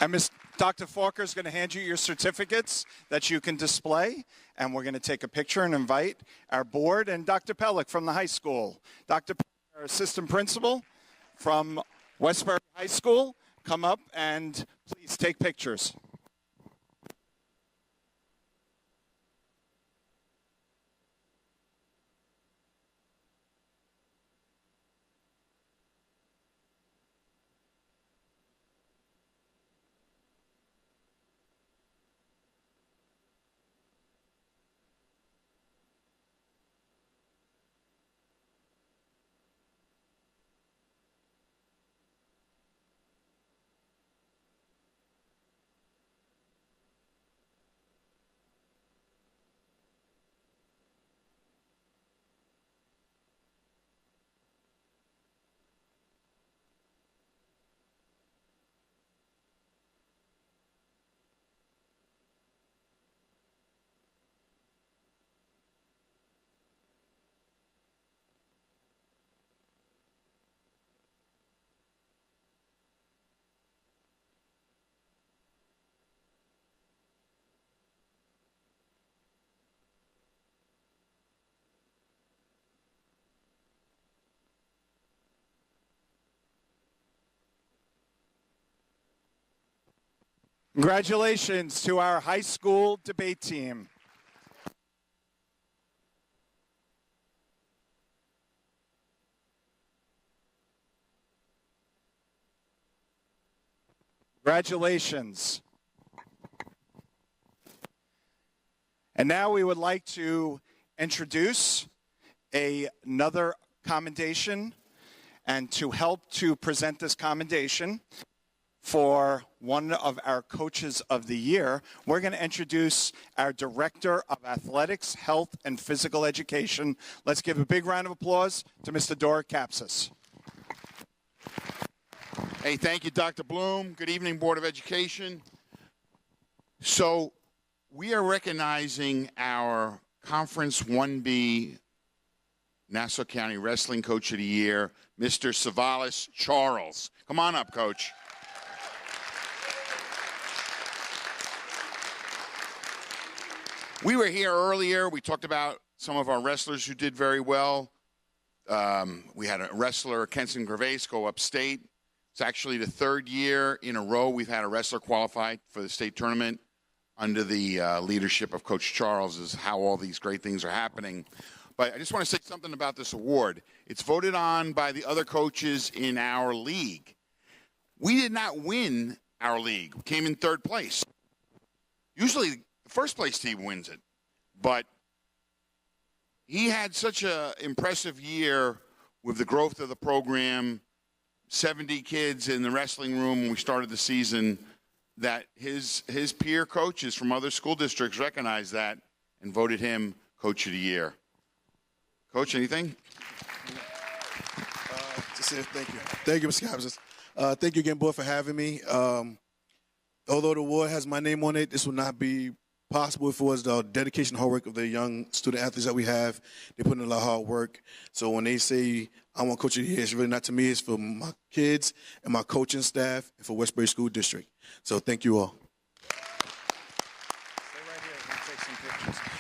And Dr. Falker is going to hand you your certificates that you can display, and we're going to take a picture and invite our board and Dr. Pellick from the high school. Dr. Pellick, our assistant principal from Westbury High School, come up and please take pictures. Congratulations to our high school debate team. Congratulations. And now we would like to introduce another commendation, and to help to present this commendation for one of our coaches of the year, we're going to introduce our Director of Athletics, Health, and Physical Education. Let's give a big round of applause to Mr. Doric Kapsis. Hey, thank you, Dr. Bloom. Good evening, Board of Education. So we are recognizing our Conference 1B Nassau County Wrestling Coach of the Year, Mr. Savalas Charles. Come on up, Coach. We were here earlier. We talked about some of our wrestlers who did very well. We had a wrestler, Kenson Gervais, go upstate. It's actually the third year in a row we've had a wrestler qualified for the state tournament under the leadership of Coach Charles, is how all these great things are happening. But I just want to say something about this award. It's voted on by the other coaches in our league. We did not win our league. We came in third place. Usually the first place team wins it. But he had such an impressive year with the growth of the program, 70 kids in the wrestling room when we started the season, that his peer coaches from other school districts recognized that and voted him Coach of the Year. Coach, anything? Thank you. Thank you, Mr. Kapsis. Thank you again, board, for having me. Although the award has my name on it, this will not be possible if it was the dedication and hard work of the young student athletes that we have. They put in a lot of hard work. So when they say, I want coach of the year, it's really not to me. It's for my kids and my coaching staff and for Westbury School District. So thank you all.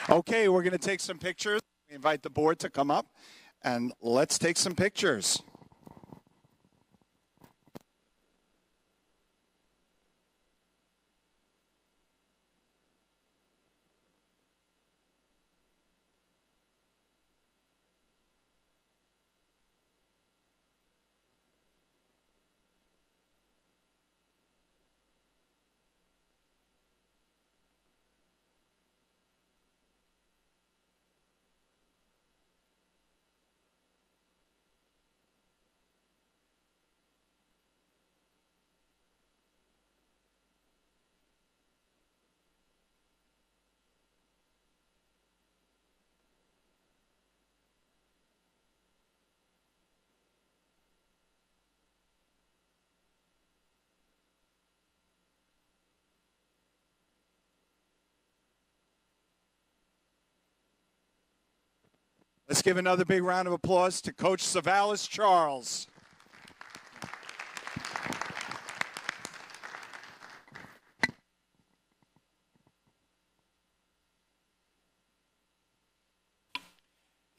Okay, we're going to take some pictures. We invite the board to come up, and let's take some pictures. Let's give another big round of applause to Coach Savalas Charles.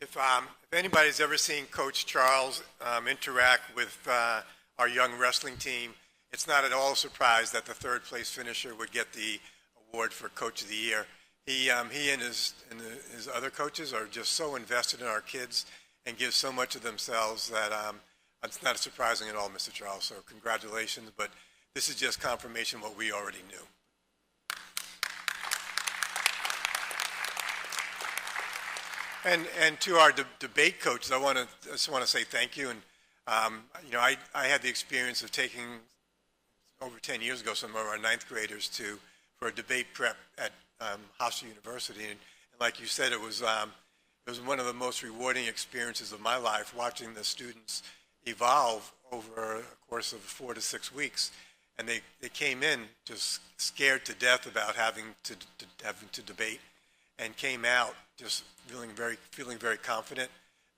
If anybody's ever seen Coach Charles interact with our young wrestling team, it's not at all a surprise that the third place finisher would get the award for Coach of the Year. He and his other coaches are just so invested in our kids and give so much of themselves that it's not surprising at all, Mr. Charles. So congratulations, but this is just confirmation of what we already knew. And to our debate coaches, I just want to say thank you. And I had the experience of taking over 10 years ago some of our ninth graders for a debate prep at Hofstra University, and like you said, it was one of the most rewarding experiences of my life, watching the students evolve over a course of 4 to 6 weeks, and they came in just scared to death about having to debate, and came out just feeling very confident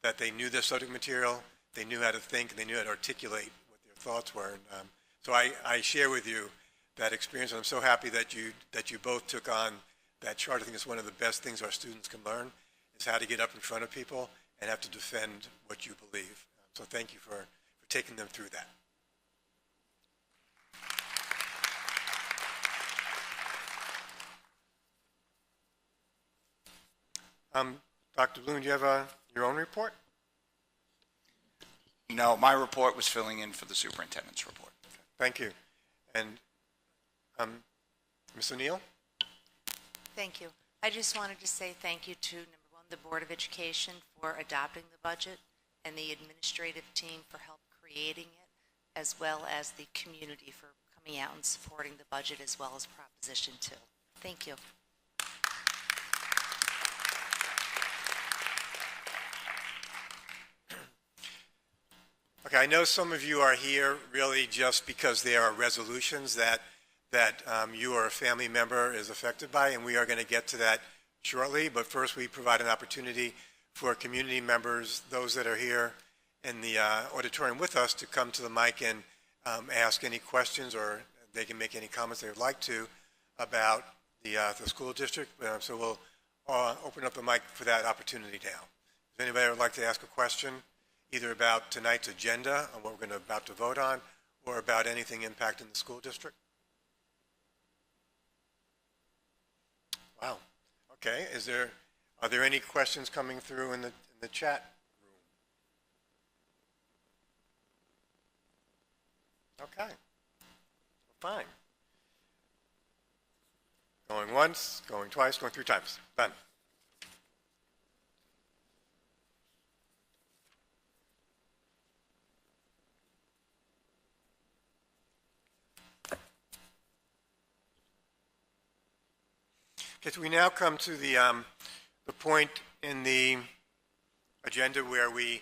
that they knew their subject material, they knew how to think, and they knew how to articulate what their thoughts were. And so I share with you that experience, and I'm so happy that you both took on that charge. I think it's one of the best things our students can learn is how to get up in front of people and have to defend what you believe. So thank you for taking them through that. Dr. Bloom, do you have your own report? No, my report was filling in for the superintendent's report. Thank you. And Ms. O'Neill? Thank you. I just wanted to say thank you to, number one, the Board of Education for adopting the budget and the administrative team for help creating it, as well as the community for coming out and supporting the budget as well as Proposition 2. Thank you. Okay, I know some of you are here really just because there are resolutions that you or a family member is affected by, and we are going to get to that shortly. But first, we provide an opportunity for community members, those that are here in the auditorium with us, to come to the mic and ask any questions, or they can make any comments they would like to about the school district. So we'll open up the mic for that opportunity now. If anybody would like to ask a question, either about tonight's agenda and what we're about to vote on, or about anything impacting the school district? Wow. Okay. Are there any questions coming through in the chat room? Okay. Fine. Going once, going twice, going 3 times. Done. Okay, so we now come to the point in the agenda where we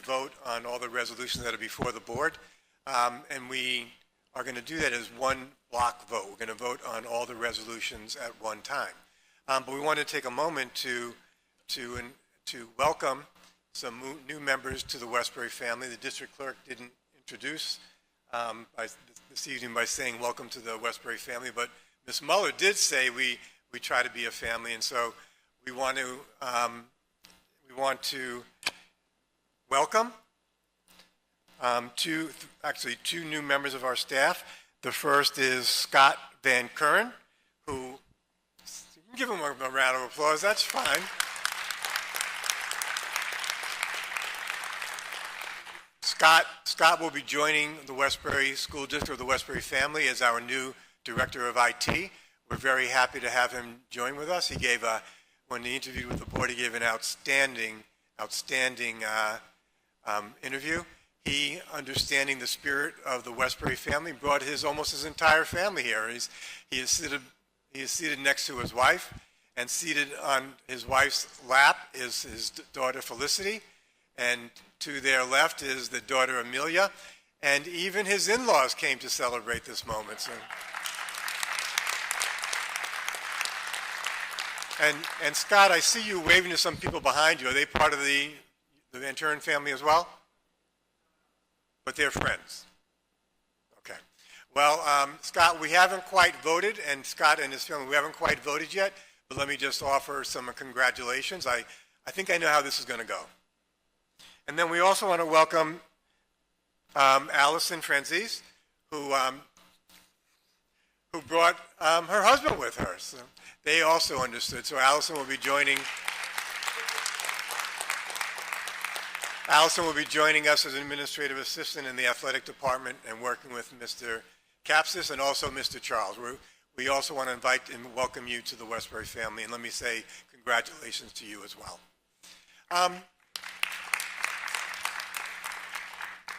vote on all the resolutions that are before the board, and we are going to do that as one block vote. We're going to vote on all the resolutions at one time. But we wanted to take a moment to welcome some new members to the Westbury family. The district clerk didn't introduce this evening by saying welcome to the Westbury family, but Ms. Muller did say we try to be a family, and so we want to welcome two new members of our staff. The first is Scott Van Curran, who, give him a round of applause, that's fine. Scott will be joining the Westbury School District of the Westbury family as our new Director of IT. We're very happy to have him join with us. He gave when he interviewed with the board, he gave an outstanding interview. He, understanding the spirit of the Westbury family, brought almost his entire family here. He is seated next to his wife, and seated on his wife's lap is his daughter Felicity, and to their left is the daughter Amelia, and even his in-laws came to celebrate this moment. So. And Scott, I see you waving to some people behind you. Are they part of the Van Turen family as well? But they're friends. Okay. Well, Scott, we haven't quite voted, and Scott and his family, we haven't quite voted yet, but let me just offer some congratulations. I think I know how this is going to go. And then we also want to welcome Allison Franzese, who brought her husband with her. So they also understood. So Allison will be joining us as an administrative assistant in the athletic department and working with Mr. Capsis and also Mr. Charles. We also want to invite and welcome you to the Westbury family, and let me say congratulations to you as well.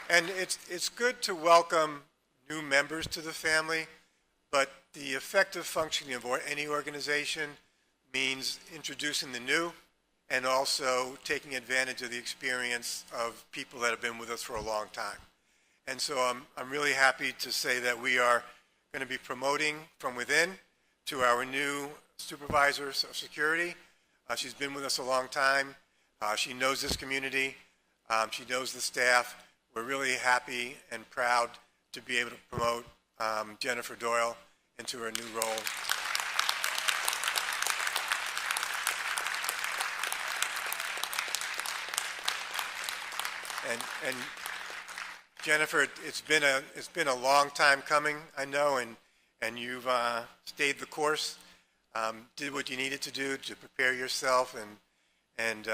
And it's good to welcome new members to the family, but the effective functioning of any organization means introducing the new and also taking advantage of the experience of people that have been with us for a long time. And so I'm really happy to say that we are going to be promoting from within to our new supervisor of security. She's been with us a long time. She knows this community. She knows the staff. We're really happy and proud to be able to promote Jennifer Doyle into her new role. And Jennifer, it's been a long time coming, I know, and you've stayed the course, did what you needed to do to prepare yourself, and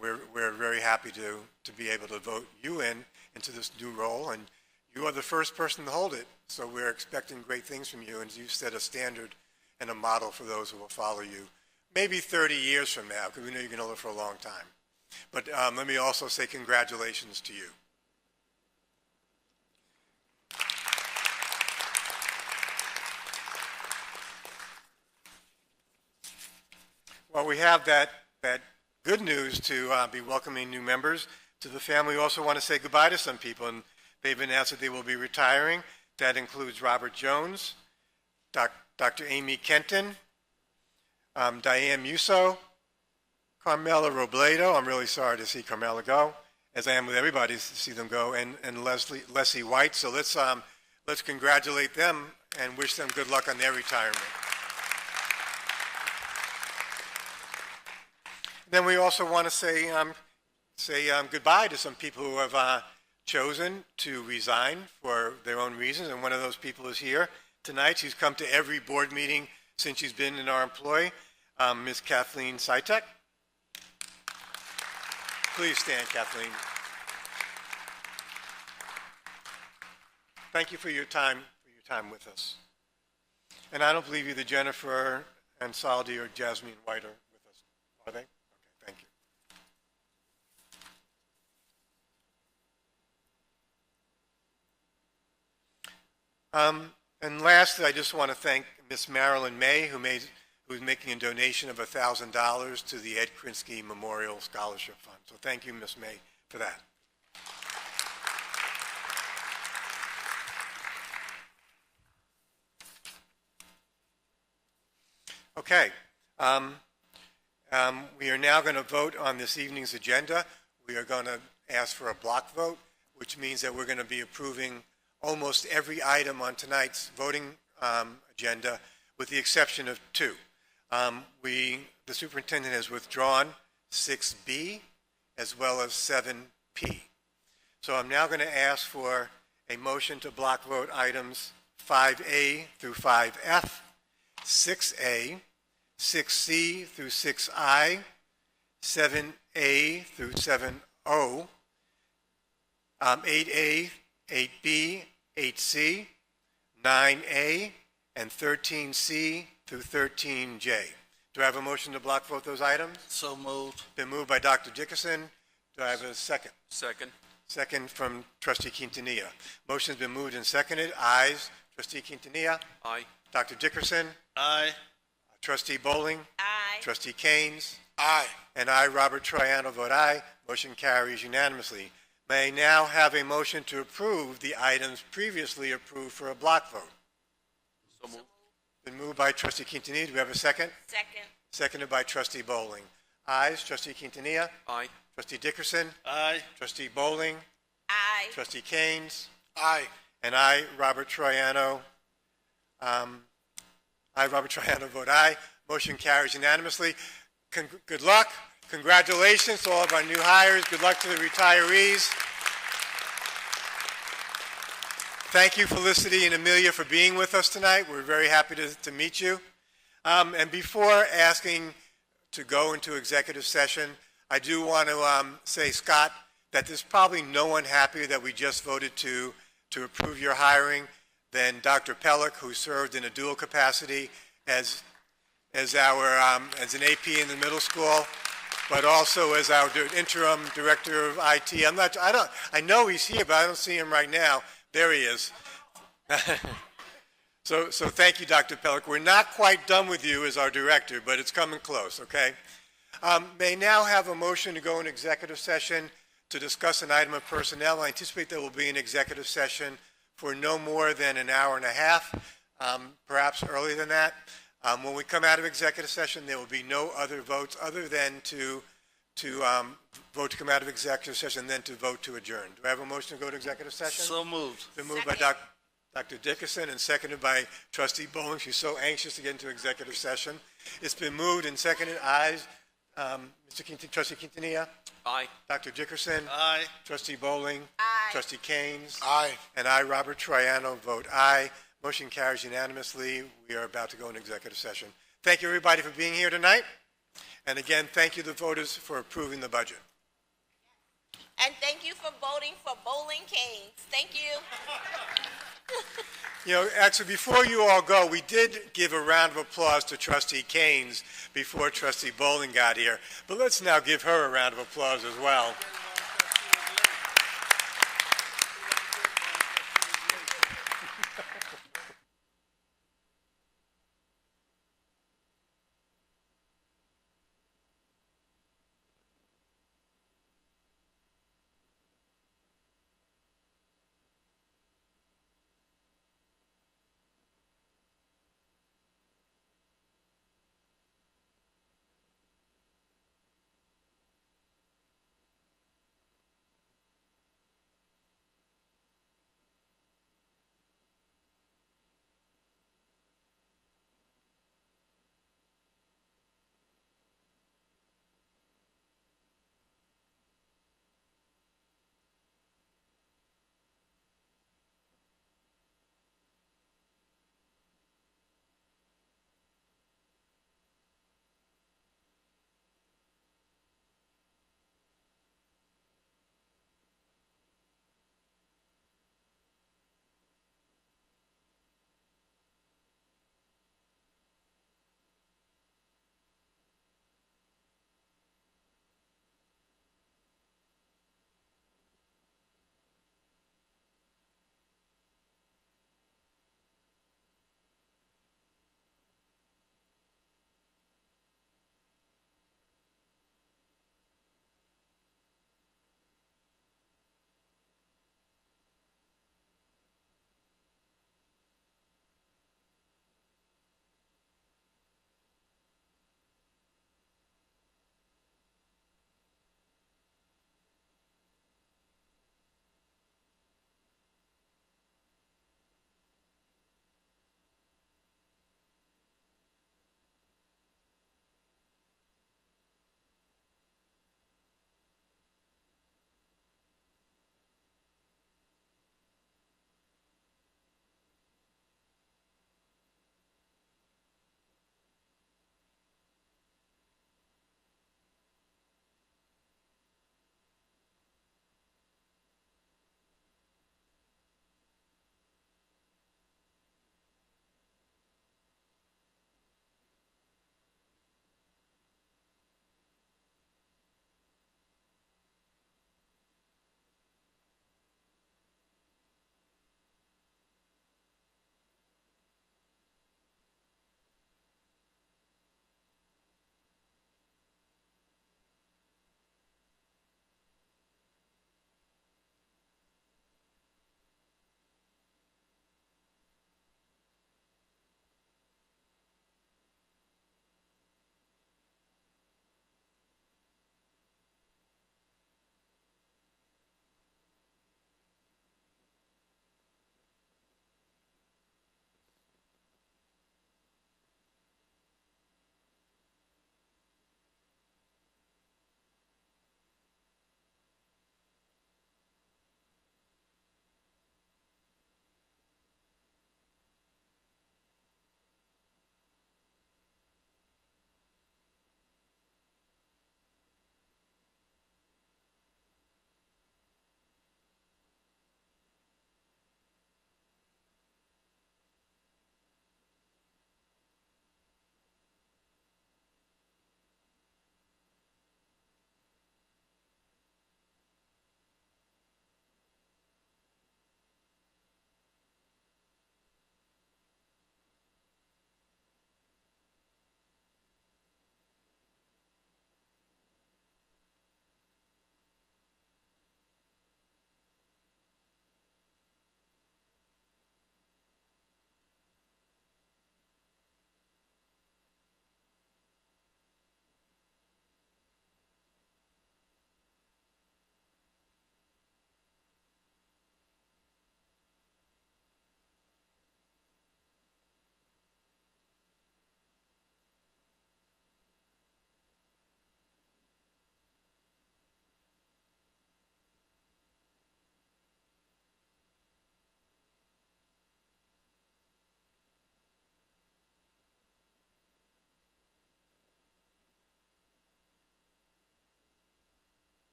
we're very happy to be able to vote you into this new role, and you are the first person to hold it, so we're expecting great things from you, and you've set a standard and a model for those who will follow you, maybe 30 years from now, because we know you're going to live for a long time. But let me also say congratulations to you. Well, we have that good news to be welcoming new members to the family. We also want to say goodbye to some people, and they've announced that they will be retiring. That includes Robert Jones, Dr. Amy Kenton, Diane Musso, Carmela Robledo. I'm really sorry to see Carmela go, as I am with everybody to see them go, and Leslie White. So let's congratulate them and wish them good luck on their retirement. Then we also want to say goodbye to some people who have chosen to resign for their own reasons, and one of those people is here tonight. She's come to every board meeting since she's been in our employ, Ms. Kathleen Sitek. Please stand, Kathleen. Thank you for your time with us. And I don't believe either Jennifer and Saldi or Jasmine White are with us, are they? Okay, thank you. And lastly, I just want to thank Miss Marilyn May, who's making a donation of $1,000 to the Ed Krinsky Memorial Scholarship Fund. So thank you, Miss May, for that. Okay, We are now going to vote on this evening's agenda. We are going to ask for a block vote, which means that we're going to be approving almost every item on tonight's voting agenda, with the exception of two. The superintendent has withdrawn 6B as well as 7P. So I'm now going to ask for a motion to block vote items 5A through 5F, 6A, 6C through 6I, 7A through 7O, 8A, 8B, 8C, 9A, and 13C through 13J. Do I have a motion to block vote those items? So moved. Been moved by Dr. Dickerson. Do I have a second? Second. Second from Trustee Quintanilla. Motion's been moved and seconded. Ayes. Trustee Quintanilla. Aye. Dr. Dickerson. Aye. Trustee Bowling. Aye. Trustee Keynes. Aye. And I, Robert Troiano, vote aye. Motion carries unanimously. May I now have a motion to approve the items previously approved for a block vote? So moved. Been moved by Trustee Quintanilla. Do we have a second? Second. Seconded by Trustee Bowling. Ayes. Trustee Quintanilla. Aye. Trustee Dickerson. Aye. Trustee Bowling. Aye. Trustee Keynes. Aye. And I, Robert Troiano, vote aye. Motion carries unanimously. Good luck. Congratulations to all of our new hires. Good luck to the retirees. Thank you, Felicity and Amelia, for being with us tonight. We're very happy to meet you. And before asking to go into executive session, I do want to say, Scott, that there's probably no one happier that we just voted to approve your hiring than Dr. Pellick, who served in a dual capacity as an AP in the middle school, but also as our interim director of IT. I know he's here, but I don't see him right now. There he is. So thank you, Dr. Pellick. We're not quite done with you as our director, but it's coming close, okay? May now have a motion to go in executive session to discuss an item of personnel. I anticipate there will be an executive session for no more than an hour and a half, perhaps earlier than that. When we come out of executive session, there will be no other votes other than to vote to come out of executive session, then to vote to adjourn. Do I have a motion to go to executive session? So moved. Been moved by Dr. Dickerson and seconded by Trustee Bowling. She's so anxious to get into executive session. It's been moved and seconded. Ayes. Trustee Quintanilla. Aye. Dr. Dickerson. Aye. Trustee Bowling. Aye. Trustee Keynes. Aye. And I, Robert Troiano, vote aye. Motion carries unanimously. We are about to go into executive session. Thank you, everybody, for being here tonight. And again, thank you, the voters, for approving the budget. And thank you for voting for Bowling Canes. Thank you. You know, actually, before you all go, we did give a round of applause to Trustee Keynes before Trustee Bowling got here. But let's now give her a round of applause as well.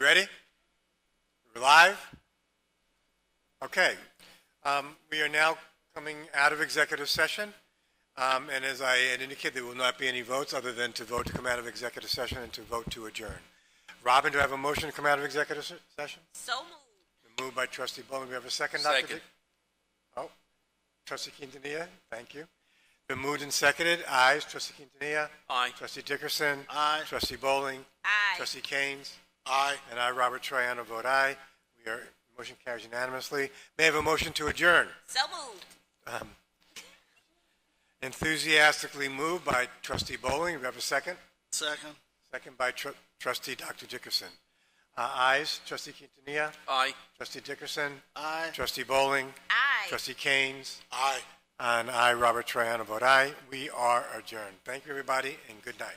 ready? We're live? Okay. We are now coming out of executive session. And as I had indicated, there will not be any votes other than to vote to come out of executive session and to vote to adjourn. Robin, do I have a motion to come out of executive session? So moved. Moved by Trustee Bowling. Do we have a second, Dr. Second. Oh, Trustee Quintanilla, thank you. Been moved and seconded. Ayes. Trustee Quintanilla. Aye. Trustee Dickerson. Aye. Trustee Bowling. Aye. Trustee Keynes. Aye. And I, Robert Troiano, vote aye. Motion carries unanimously. May I have a motion to adjourn? So moved. Enthusiastically moved by Trustee Bowling. Do we have a second? Second. Second by Trustee Dr. Dickerson. Ayes. Trustee Quintanilla. Aye. Trustee Dickerson. Aye. Trustee Bowling. Aye. Trustee Keynes. Aye. And I, Robert Troiano, vote aye. We are adjourned. Thank you, everybody, and good night.